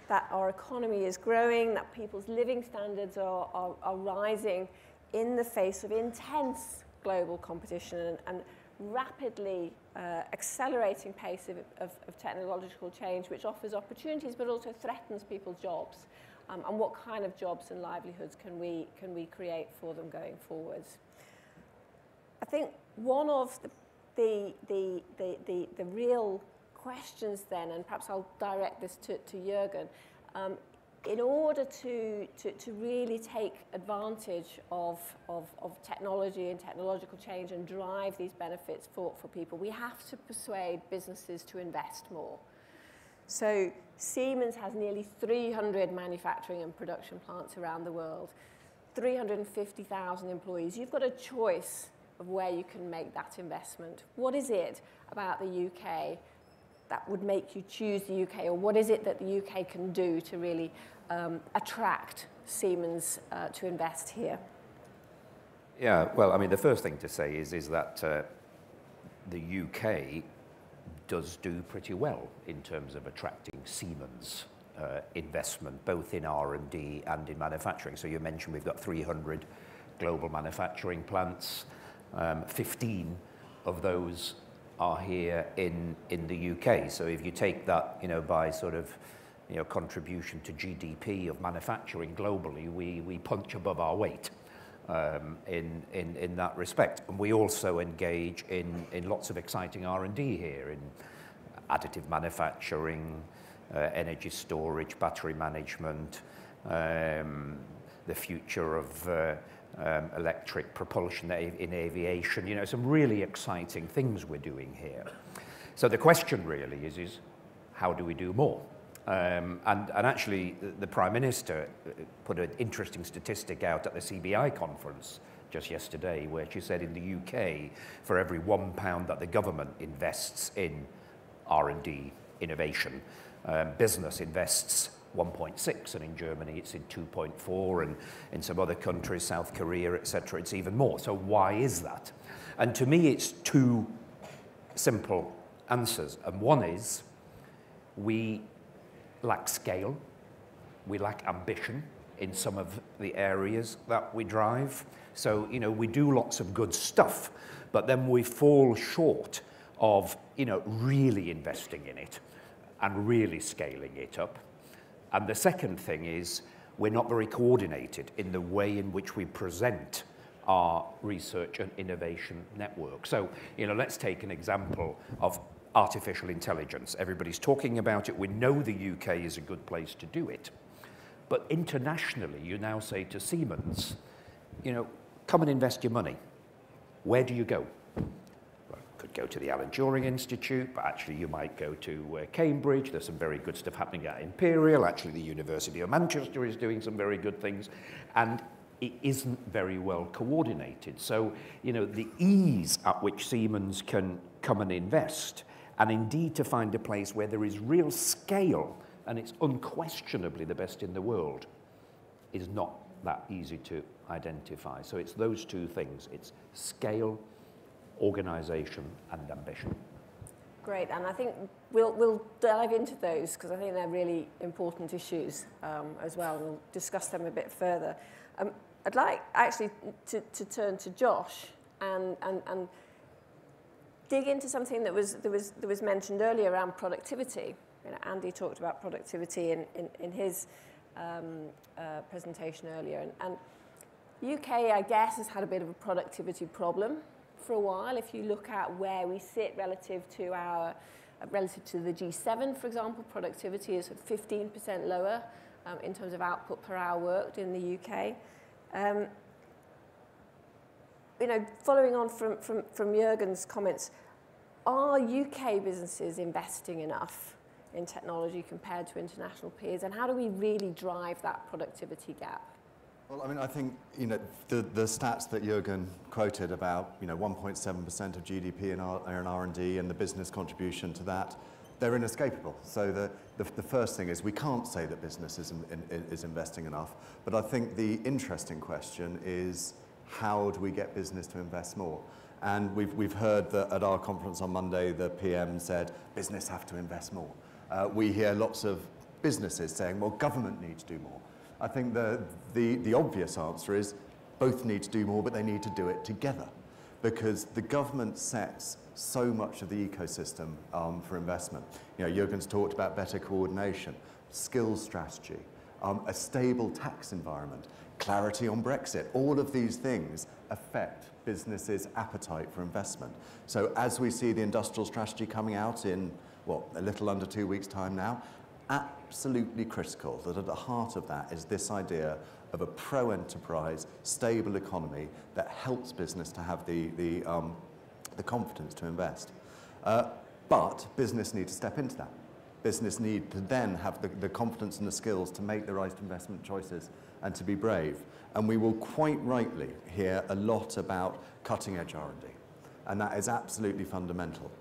that our economy is growing, that people's living standards are rising in the face of intense global competition and rapidly accelerating pace of technological change, which offers opportunities but also threatens people's jobs, and what kind of jobs and livelihoods can we create for them going forwards? I think one of the real questions then, and perhaps I'll direct this to Jürgen, in order to really take advantage of technology and technological change and drive these benefits for people, we have to persuade businesses to invest more. So Siemens has nearly 300 manufacturing and production plants around the world, 350,000 employees. You've got a choice of where you can make that investment. What is it about the UK that would make you choose the UK, or what is it that the UK can do to really attract Siemens to invest here? Yeah, well, I mean, the first thing to say is that the UK does do pretty well in terms of attracting Siemens investment, both in R&D and in manufacturing. So you mentioned we've got 300 global manufacturing plants. 15 of those are here in the UK. So if you take that, you know, by sort of, you know, contribution to GDP of manufacturing globally, we punch above our weight in that respect. And we also engage in lots of exciting R&D here in additive manufacturing, energy storage, battery management, the future of electric propulsion in aviation, you know, some really exciting things we're doing here. So the question really is how do we do more? And actually, the Prime Minister put an interesting statistic out at the CBI conference just yesterday, where she said in the UK, for every £1 that the government invests in R&D innovation, business invests 1.6, and in Germany it's in 2.4, and in some other countries, South Korea, etc., it's even more. So why is that? And to me, it's two simple answers. And one is we lack scale, we lack ambition in some of the areas that we drive. So, you know, we do lots of good stuff, but then we fall short of, you know, really investing in it and really scaling it up. And the second thing is we're not very coordinated in the way in which we present our research and innovation network. So, you know, let's take an example of artificial intelligence. Everybody's talking about it. We know the UK is a good place to do it. But internationally, you now say to Siemens, you know, come and invest your money. where do you go? Well, you could go to the Alan Turing Institute, but actually you might go to Cambridge. There's some very good stuff happening at Imperial. Actually, the University of Manchester is doing some very good things. And it isn't very well coordinated. So, you know, the ease at which Siemens can come and invest, and indeed to find a place where there is real scale, and it's unquestionably the best in the world, is not that easy to identify. So it's those two things. It's scale, organisation, and ambition. Great, and I think we'll dive into those because I think they're really important issues as well, and we'll discuss them a bit further. I'd like actually to turn to Josh and dig into something that was mentioned earlier around productivity. You know, Andy talked about productivity in his presentation earlier, and UK, I guess, has had a bit of a productivity problem for a while. If you look at where we sit relative to the G7, for example, productivity is 15% lower in terms of output per hour worked in the UK. You know, following on from Jürgen's comments, are UK businesses investing enough in technology compared to international peers, and how do we really drive that productivity gap? Well, I mean, I think, you know, the stats that Jürgen quoted about, you know, 1.7% of GDP in R&D and the business contribution to that, they're inescapable. So the first thing is we can't say that business is investing enough, but I think the interesting question is how do we get business to invest more? And we've heard that at our conference on Monday, the PM said business have to invest more. We hear lots of businesses saying, well, government needs to do more. I think the obvious answer is both need to do more, but they need to do it together, because the government sets so much of the ecosystem for investment. You know, Jürgen's talked about better coordination, skills strategy, a stable tax environment, clarity on Brexit. All of these things affect businesses' appetite for investment. So as we see the industrial strategy coming out in, what, a little under 2 weeks' time now, absolutely critical that at the heart of that is this idea of a pro-enterprise, stable economy that helps business to have the confidence to invest. But business needs to step into that. Business need to then have the confidence and the skills to make the right investment choices and to be brave. And we will quite rightly hear a lot about cutting-edge R&D, and that is absolutely fundamental.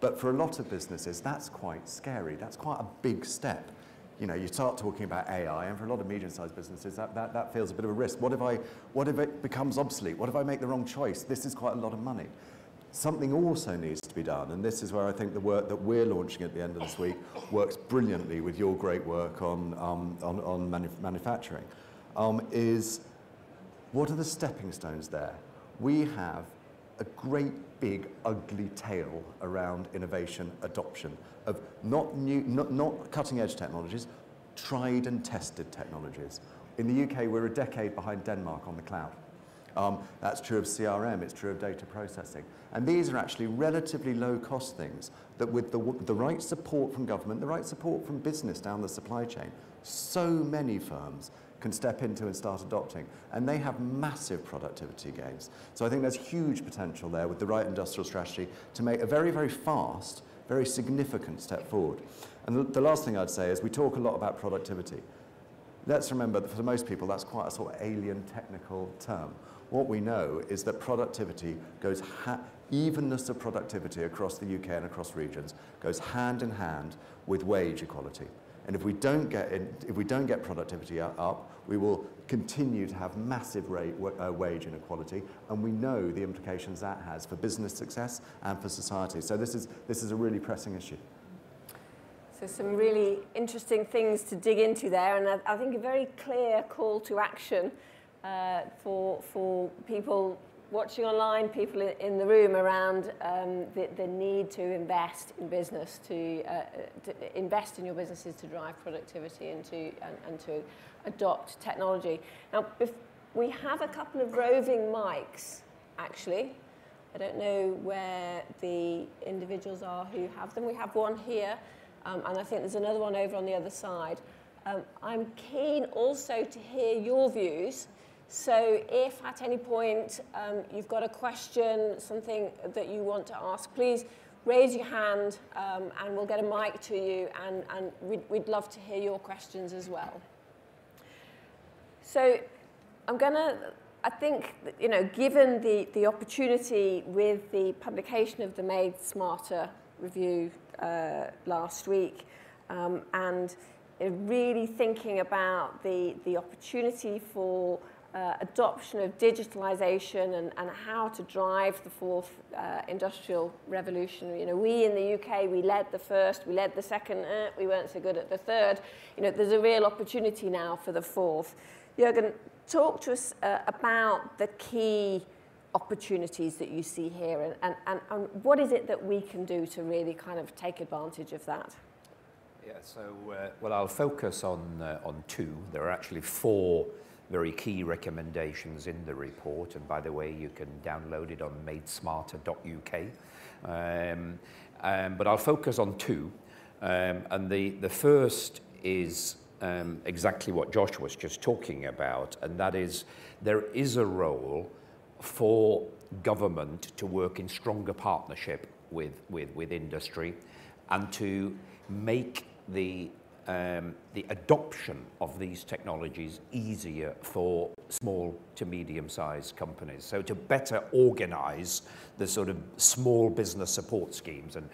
But for a lot of businesses, that's quite scary. That's quite a big step. You know, you start talking about AI, and for a lot of medium-sized businesses, that feels a bit of a risk. What if it becomes obsolete? What if I make the wrong choice? This is quite a lot of money. Something also needs to be done, and this is where I think the work that we're launching at the end of this week works brilliantly with your great work on manufacturing, is what are the stepping stones there? We have a great big ugly tail around innovation adoption of not cutting edge technologies, tried and tested technologies. In the UK, we're a decade behind Denmark on the cloud. That's true of CRM, it's true of data processing. And these are actually relatively low-cost things that with the right support from government, the right support from business down the supply chain, so many firms can step into and start adopting. And they have massive productivity gains. So I think there's huge potential there with the right industrial strategy to make a very, very fast, very significant step forward. And the last thing I'd say is we talk a lot about productivity. Let's remember that for most people, that's quite a sort of alien technical term. What we know is that productivity goes, evenness of productivity across the UK and across regions goes hand in hand with wage equality. And if we don't get productivity up, we will continue to have massive wage inequality, and we know the implications that has for business success and for society. So this is a really pressing issue. So some really interesting things to dig into there, and I think a very clear call to action for people watching online, people in the room around the need to invest in business, to invest in your businesses to drive productivity and to adopt technology. Now, if we have a couple of roving mics, actually. I don't know where the individuals are who have them. We have one here, and I think there's another one over on the other side. I'm keen also to hear your views. So if at any point you've got a question, something that you want to ask, please raise your hand and we'll get a mic to you, and we'd love to hear your questions as well. So I think, given the opportunity with the publication of the Made Smarter review last week, and really thinking about the opportunity for adoption of digitalisation and how to drive the fourth industrial revolution. We in the UK, we led the first, we led the second, we weren't so good at the third. There's a real opportunity now for the fourth. Jürgen, talk to us about the key opportunities that you see here, and what is it that we can do to really kind of take advantage of that? Yeah, so, well, I'll focus on two. There are actually four very key recommendations in the report, and by the way, you can download it on madesmarter.uk. But I'll focus on two, and the first is exactly what Josh was just talking about, and that is there is a role for government to work in stronger partnership with industry and to make the adoption of these technologies easier for small to medium-sized companies. So to better organise the sort of small business support schemes. And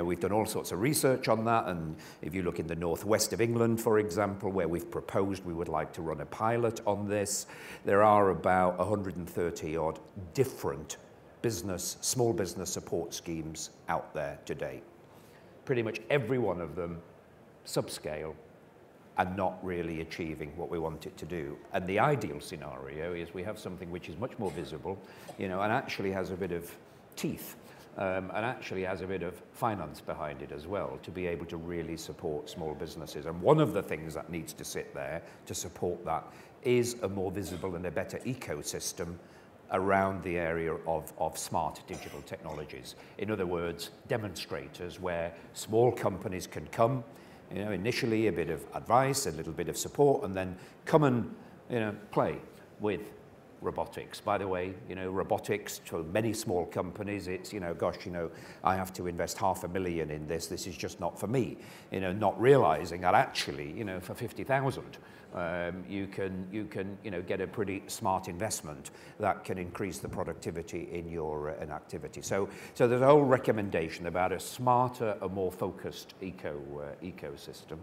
we've done all sorts of research on that. And if you look in the northwest of England, for example, where we've proposed we would like to run a pilot on this, there are about 130 odd different small business support schemes out there today. Pretty much every one of them subscale and not really achieving what we want it to do. And the ideal scenario is we have something which is much more visible, and actually has a bit of teeth, and actually has a bit of finance behind it as well, to be able to really support small businesses. And one of the things that needs to sit there to support that is a more visible and a better ecosystem around the area of smart digital technologies. In other words, demonstrators where small companies can come, initially a bit of advice, a little bit of support, and then come and, play with robotics. By the way, robotics to many small companies, it's, gosh, I have to invest $500,000 in this. This is just not for me. Not realizing that actually, for 50,000, you can get a pretty smart investment that can increase the productivity in your activity. So there's a whole recommendation about a smarter, a more focused ecosystem.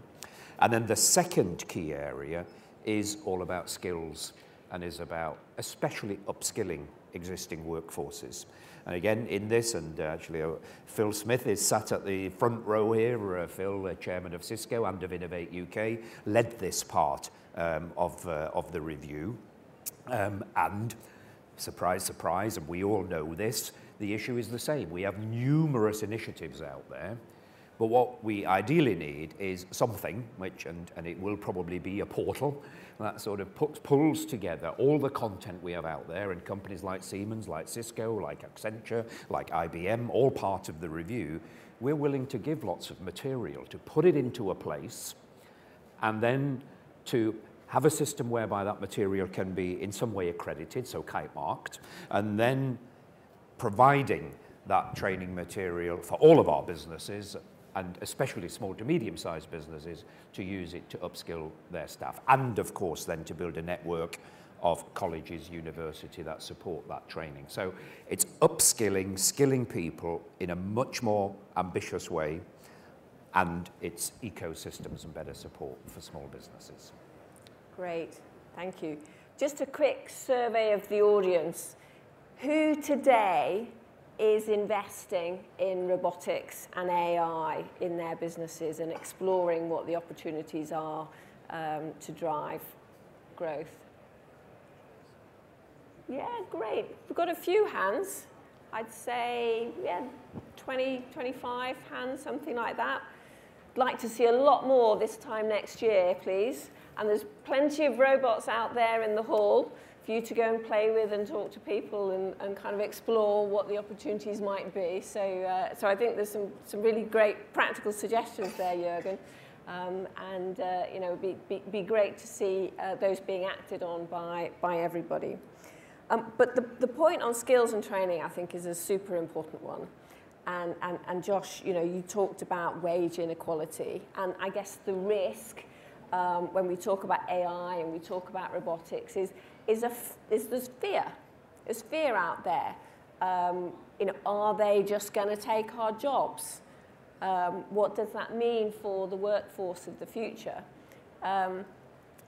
And then the second key area is all about skills, and is about especially upskilling existing workforces. And again, in this, and actually Phil Smith is sat at the front row here. Phil, chairman of Cisco and of Innovate UK, led this part of the review. And surprise, surprise, and we all know this, the issue is the same. We have numerous initiatives out there, but what we ideally need is something which, and it will probably be a portal, that sort of pulls together all the content we have out there, and companies like Siemens, like Cisco, like Accenture, like IBM, all part of the review. We're willing to give lots of material to put it into a place, and then to have a system whereby that material can be in some way accredited, so kite marked, and then providing that training material for all of our businesses, and especially small to medium-sized businesses, to use it to upskill their staff. And of course then to build a network of colleges, university that support that training. So it's upskilling, skilling people in a much more ambitious way, and it's ecosystems and better support for small businesses. Great, thank you. Just a quick survey of the audience. Who today is investing in robotics and AI in their businesses and exploring what the opportunities are to drive growth? Yeah, great. We've got a few hands. I'd say, 20, 25 hands, something like that. I'd like to see a lot more this time next year, please. And there's plenty of robots out there in the hall for you to go and play with and talk to people and kind of explore what the opportunities might be. So I think there's some really great practical suggestions there, Jürgen. And you know, be great to see those being acted on by everybody. But the point on skills and training, I think, is a super important one. And Josh, you know, you talked about wage inequality, and I guess the risk when we talk about AI and we talk about robotics is there's fear. There's fear out there. You know, are they just going to take our jobs? What does that mean for the workforce of the future?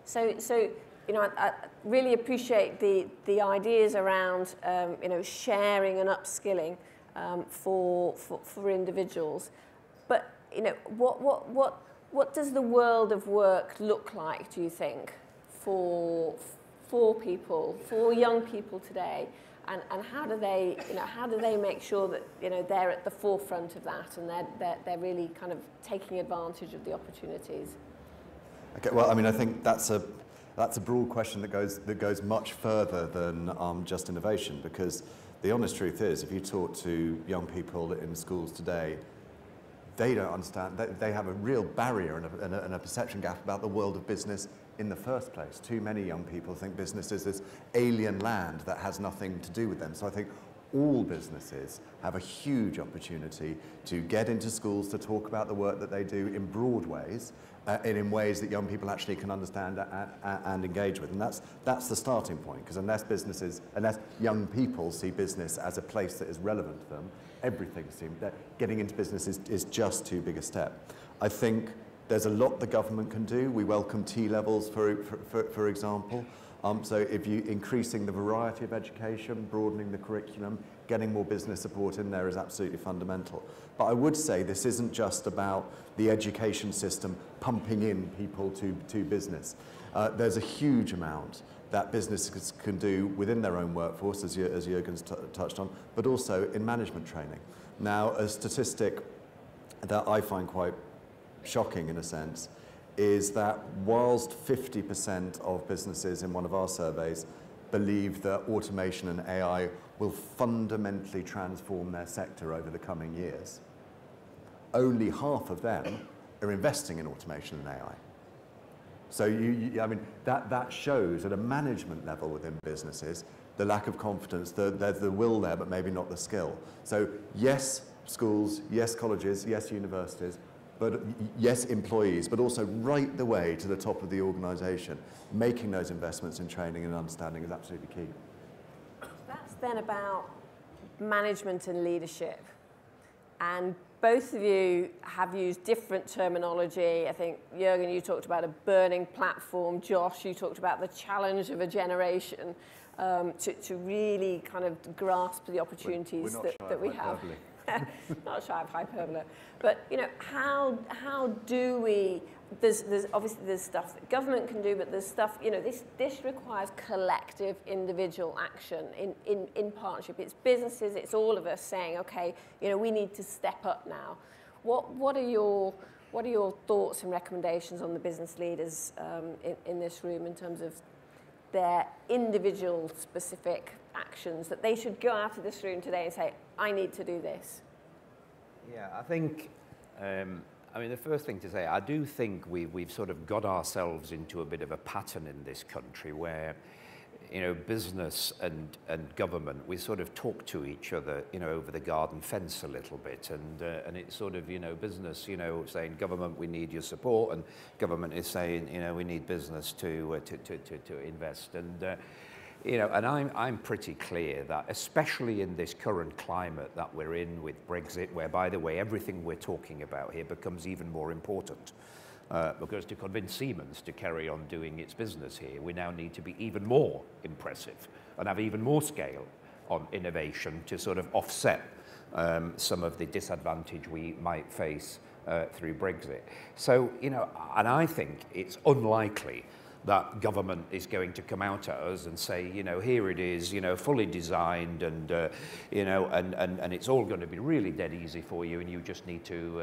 So you know, I really appreciate the ideas around you know, sharing and upskilling for individuals. But you know, what does the world of work look like, do you think, for people, for young people today? And how do they, you know, how do they make sure that, you know, they're at the forefront of that and they're really kind of taking advantage of the opportunities? Okay, well, I mean, I think that's a broad question that goes much further than just innovation, because the honest truth is, if you talk to young people in schools today, they don't understand. They have a real barrier and a perception gap about the world of business in the first place. Too many young people think business is this alien land that has nothing to do with them. So I think all businesses have a huge opportunity to get into schools to talk about the work that they do in broad ways, and in ways that young people actually can understand and engage with. And that's the starting point, because unless young people see business as a place that is relevant to them, everything seems that getting into business is just too big a step. I think there's a lot the government can do. We welcome T-levels, for example. So if you increasing the variety of education, broadening the curriculum, getting more business support in there is absolutely fundamental. But I would say this isn't just about the education system pumping in people to business. There's a huge amount that businesses can do within their own workforce, as Jürgen's touched on, but also in management training. Now, a statistic that I find quite shocking in a sense is that whilst 50% of businesses in one of our surveys believe that automation and AI will fundamentally transform their sector over the coming years, only half of them are investing in automation and AI. So I mean, that shows at a management level within businesses the lack of confidence, there's the will there, but maybe not the skill. So yes, schools, yes, colleges, yes, universities, but yes, employees, but also right the way to the top of the organisation. Making those investments in training and understanding is absolutely key. That's then about management and leadership. And both of you have used different terminology. I think, Jürgen, you talked about a burning platform. Josh, you talked about the challenge of a generation to really kind of grasp the opportunities that we have. Not shy of hyperbole, but you know, how do we? There's obviously there's stuff that government can do, but there's stuff, you know, this requires collective individual action in partnership. It's businesses, it's all of us saying, okay, you know, we need to step up now. What are your thoughts and recommendations on the business leaders in this room in terms of their individual specific actions that they should go out of this room today and say, I need to do this? Yeah, I think, I mean, the first thing to say, I do think we've sort of got ourselves into a bit of a pattern in this country where, you know, business and government, we sort of talk to each other, you know, over the garden fence a little bit, and it's sort of, you know, business, you know, saying, government, we need your support, and government is saying, you know, we need business to invest, and you know, and I'm pretty clear that, especially in this current climate that we're in with Brexit, where, by the way, everything we're talking about here becomes even more important. Because to convince Siemens to carry on doing its business here, we now need to be even more impressive and have even more scale on innovation to sort of offset some of the disadvantage we might face through Brexit. So, you know, and I think it's unlikely that government is going to come out at us and say, you know, here it is, you know, fully designed, and you know, and it's all going to be really dead easy for you, and you just need to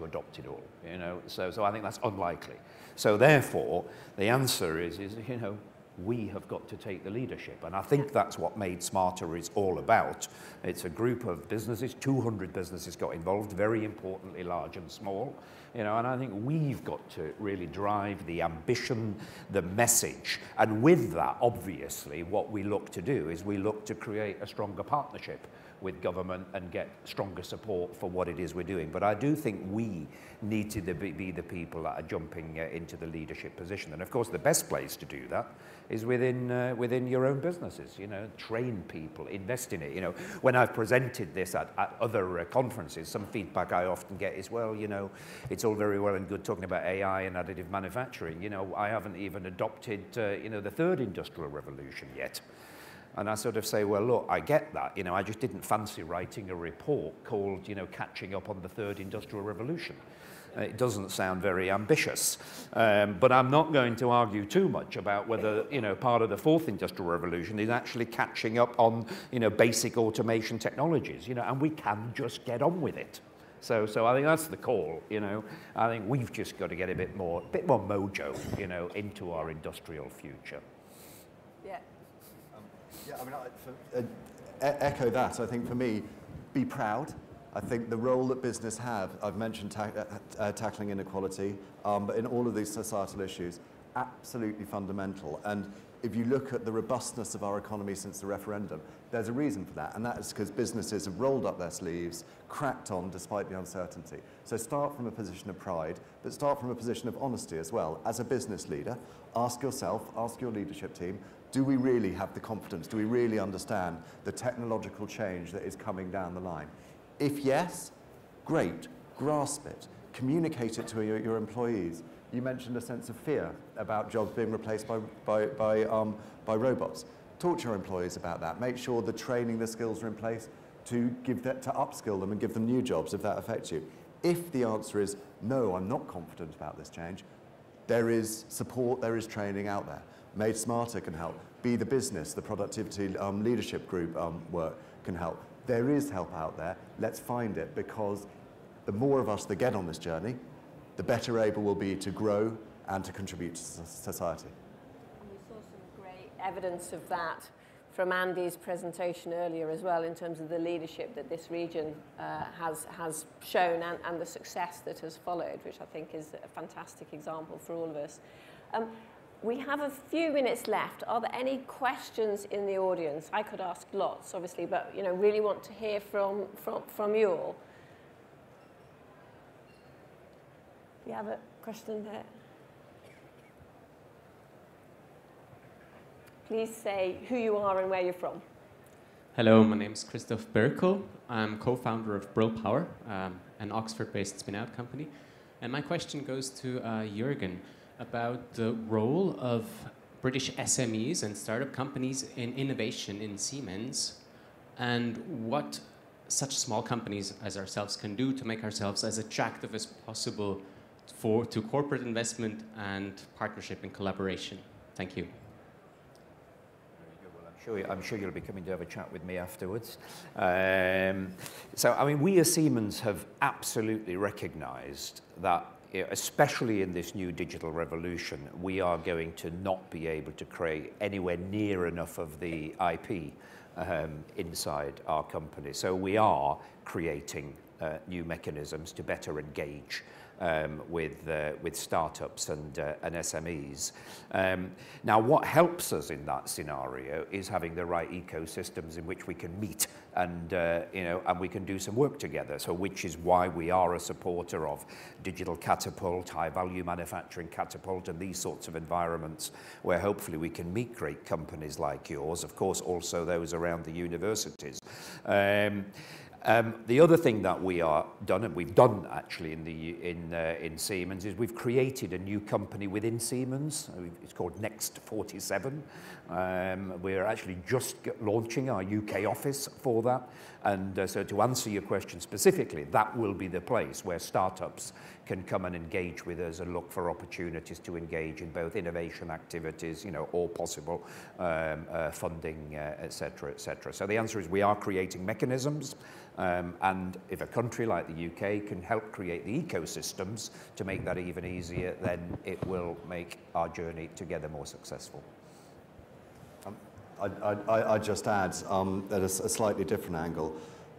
adopt it all, you know. So I think that's unlikely. So therefore, the answer is you know, we have got to take the leadership. And I think that's what Made Smarter is all about. It's a group of businesses, 200 businesses got involved, very importantly large and small, you know, and I think we've got to really drive the ambition, the message. And with that, obviously, what we look to do is we look to create a stronger partnership with government and get stronger support for what it is we're doing. But I do think we need to be the people that are jumping into the leadership position. And of course, the best place to do that is within your own businesses. You know, train people, invest in it. You know, when I've presented this at other conferences, some feedback I often get is, well, you know, it's all very well and good talking about AI and additive manufacturing. You know, I haven't even adopted, you know, the third industrial revolution yet. And I sort of say, well, look, I get that. You know, I just didn't fancy writing a report called, you know, Catching Up on the Third Industrial Revolution. It doesn't sound very ambitious. But I'm not going to argue too much about whether, you know, part of the fourth industrial revolution is actually catching up on, you know, basic automation technologies, you know, and we can just get on with it. So I think that's the call, you know. I think we've just got to get a bit more mojo, you know, into our industrial future. Yeah. Yeah, I mean, echo that. I think for me, be proud. I think the role that business have, I've mentioned tackling inequality, but in all of these societal issues, absolutely fundamental. And if you look at the robustness of our economy since the referendum, there's a reason for that, and that is because businesses have rolled up their sleeves, cracked on despite the uncertainty. So start from a position of pride, but start from a position of honesty as well. As a business leader, ask yourself, ask your leadership team, do we really have the confidence? Do we really understand the technological change that is coming down the line? If yes, great, grasp it, communicate it to your employees. You mentioned a sense of fear about jobs being replaced by robots. Talk to your employees about that. Make sure the training, the skills are in place to upskill them and give them new jobs if that affects you. If the answer is no, I'm not confident about this change, there is support, there is training out there. Made Smarter can help. Be the Business, the productivity leadership group work can help. There is help out there. Let's find it, because the more of us that get on this journey, the better able we'll be to grow and to contribute to society. And we saw some great evidence of that from Andy's presentation earlier as well, in terms of the leadership that this region has shown and the success that has followed, which I think is a fantastic example for all of us. We have a few minutes left. Are there any questions in the audience? I could ask lots, obviously, but you know, really want to hear from you all. Do you have a question there? Please say who you are and where you're from. Hello, my name is Christoph Berkel. I'm co-founder of Brill Power, an Oxford-based spin-out company. And my question goes to Jürgen about the role of British SMEs and startup companies in innovation in Siemens, and what such small companies as ourselves can do to make ourselves as attractive as possible to corporate investment and partnership and collaboration. Thank you. I'm sure you'll be coming to have a chat with me afterwards. So, I mean, we as Siemens have absolutely recognised that, especially in this new digital revolution, we are going to not be able to create anywhere near enough of the IP inside our company. So we are creating new mechanisms to better engage with startups and SMEs. Now, what helps us in that scenario is having the right ecosystems in which we can meet and and we can do some work together. So, which is why we are a supporter of digital Catapult, high-value manufacturing Catapult, and these sorts of environments where hopefully we can meet great companies like yours. Of course, also those around the universities. The other thing that we are done, and we've done actually in Siemens, is we've created a new company within Siemens. It's called Next 47. We're actually just launching our UK office for that. And so to answer your question specifically, that will be the place where startups can come and engage with us and look for opportunities to engage in both innovation activities, all possible funding, et cetera, et cetera. So the answer is we are creating mechanisms. And if a country like the UK can help create the ecosystems to make that even easier, then it will make our journey together more successful. I'd just add at a slightly different angle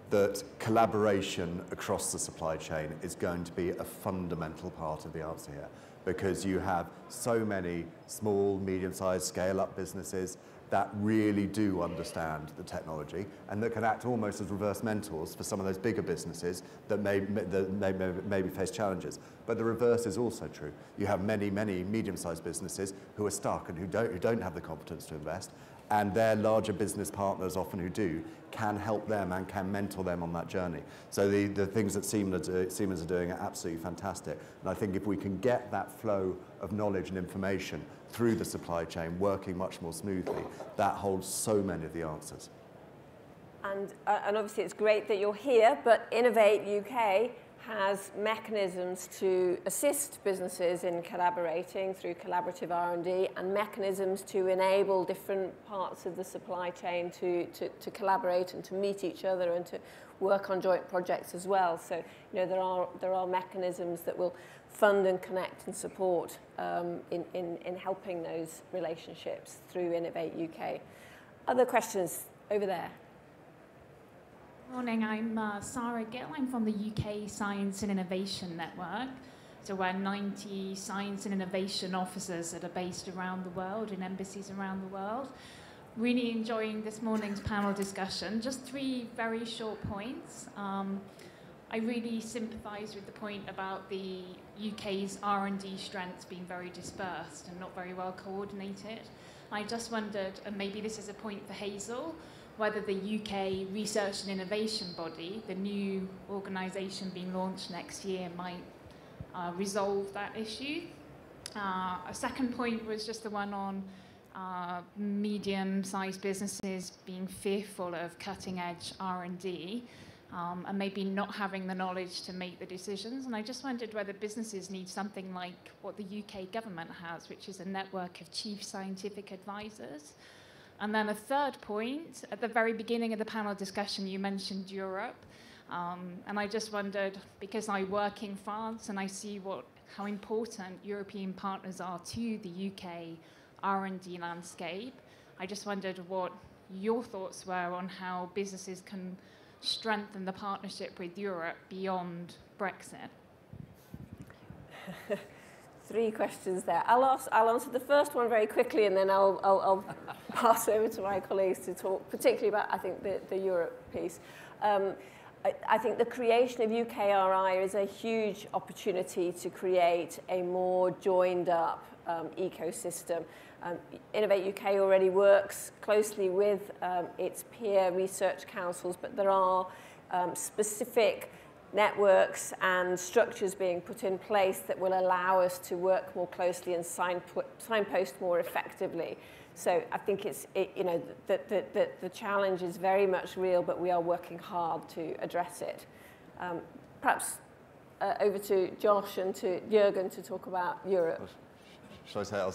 that collaboration across the supply chain is going to be a fundamental part of the answer here, because you have so many small, medium-sized, scale-up businesses that really do understand the technology and that can act almost as reverse mentors for some of those bigger businesses that maybe face challenges. But the reverse is also true. You have many, many medium-sized businesses who are stuck and who don't have the competence to invest, and their larger business partners, often who do, can help them and can mentor them on that journey. So the things that Siemens are doing are absolutely fantastic. And I think if we can get that flow of knowledge and information through the supply chain working much more smoothly, that holds so many of the answers. And obviously it's great that you're here, but Innovate UK has mechanisms to assist businesses in collaborating through collaborative R&D and mechanisms to enable different parts of the supply chain to collaborate and to meet each other and to work on joint projects as well. So, you know, there are mechanisms that will fund and connect and support in helping those relationships through Innovate UK. Other questions over there? Morning, I'm Sarah Gill. I'm from the UK Science and Innovation Network. So we're 90 science and innovation officers that are based around the world in embassies around the world. Really enjoying this morning's panel discussion. Just 3 very short points. I really sympathise with the point about the UK's R&D strengths being very dispersed and not very well coordinated. I just wondered, and maybe this is a point for Hazel, whether the UK Research and Innovation Body, the new organisation being launched next year, might resolve that issue. A second point was just the one on medium-sized businesses being fearful of cutting-edge R&D and maybe not having the knowledge to make the decisions. And I just wondered whether businesses need something like what the UK government has, which is a network of chief scientific advisors. And then a third point, at the very beginning of the panel discussion, you mentioned Europe. And I just wondered, because I work in France and I see how important European partners are to the UK R&D landscape, I just wondered what your thoughts were on how businesses can strengthen the partnership with Europe beyond Brexit. 3 questions there. I'll answer the first one very quickly, and then I'll pass over to my colleagues to talk particularly about, I think, the Europe piece. I think the creation of UKRI is a huge opportunity to create a more joined up ecosystem. Innovate UK already works closely with its peer research councils, but there are specific networks and structures being put in place that will allow us to work more closely and signpost more effectively. So I think the challenge is very much real, but we are working hard to address it. Perhaps over to Josh and to Jürgen to talk about Europe. Shall I say a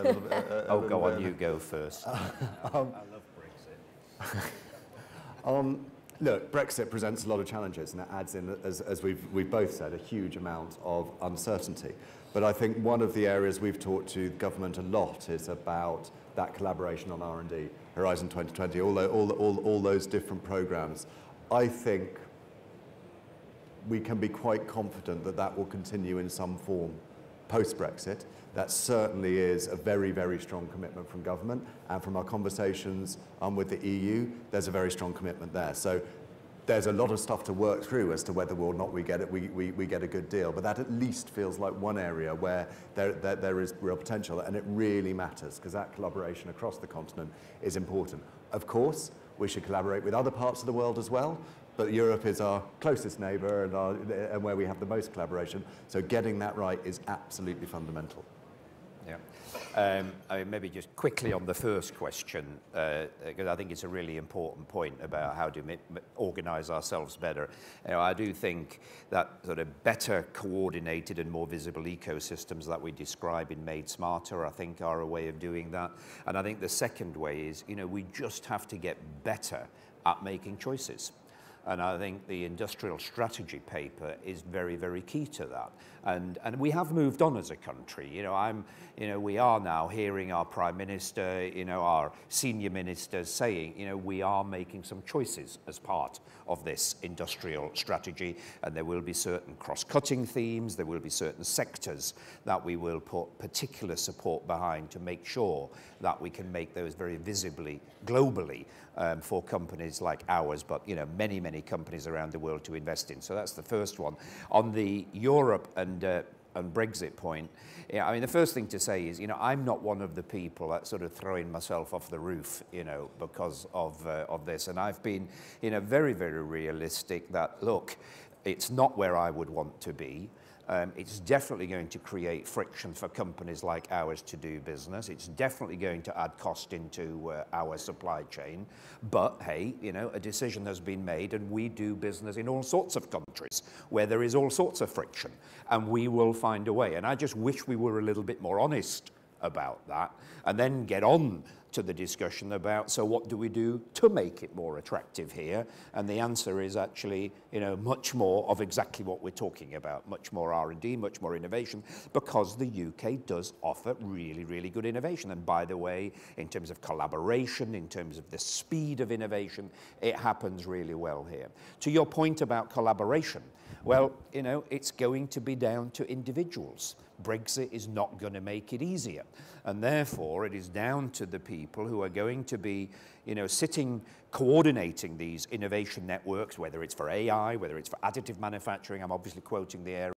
little bit? Oh, go on, you go first. I love Brexit. Look, Brexit presents a lot of challenges, and it adds in, as we've both said, a huge amount of uncertainty. But I think one of the areas we've talked to government a lot is about that collaboration on R&D, Horizon 2020, all those different programs. I think we can be quite confident that that will continue in some form post-Brexit. That certainly is a very, very strong commitment from government, and from our conversations with the EU, there's a very strong commitment there. So there's a lot of stuff to work through as to whether or not we get a good deal, but that at least feels like one area where there is real potential, and it really matters, because that collaboration across the continent is important. Of course, we should collaborate with other parts of the world as well, but Europe is our closest neighbour and where we have the most collaboration, so getting that right is absolutely fundamental. Yeah. Maybe just quickly on the first question, because I think it's a really important point about how to organise ourselves better. I do think that sort of better coordinated and more visible ecosystems that we describe in Made Smarter, I think, are a way of doing that. And I think the second way is, we just have to get better at making choices. And I think the industrial strategy paper is very, very key to that. And we have moved on as a country. We are now hearing our Prime Minister, our senior ministers saying, we are making some choices as part of this industrial strategy, and there will be certain cross-cutting themes, there will be certain sectors that we will put particular support behind to make sure that we can make those very visibly, globally, for companies like ours, but many, many companies around the world to invest in. So that's the first one. On the Europe and Brexit point, I mean, the first thing to say is, I'm not one of the people that's sort of throwing myself off the roof, because of this. And I've been, very, very realistic that, look, it's not where I would want to be. It's definitely going to create friction for companies like ours to do business. It's definitely going to add cost into our supply chain. But hey, a decision has been made, and we do business in all sorts of countries where there is all sorts of friction, and we will find a way. And I just wish we were a little bit more honest about that, and then get on to the discussion about, so what do we do to make it more attractive here? And the answer is actually, much more of exactly what we're talking about, much more R&D, much more innovation, because the UK does offer really, really good innovation. And by the way, in terms of collaboration, in terms of the speed of innovation, it happens really well here. To your point about collaboration, well, it's going to be down to individuals. Brexit is not going to make it easier. And therefore, it is down to the people who are going to be, sitting, coordinating these innovation networks, whether it's for AI, whether it's for additive manufacturing. I'm obviously quoting the area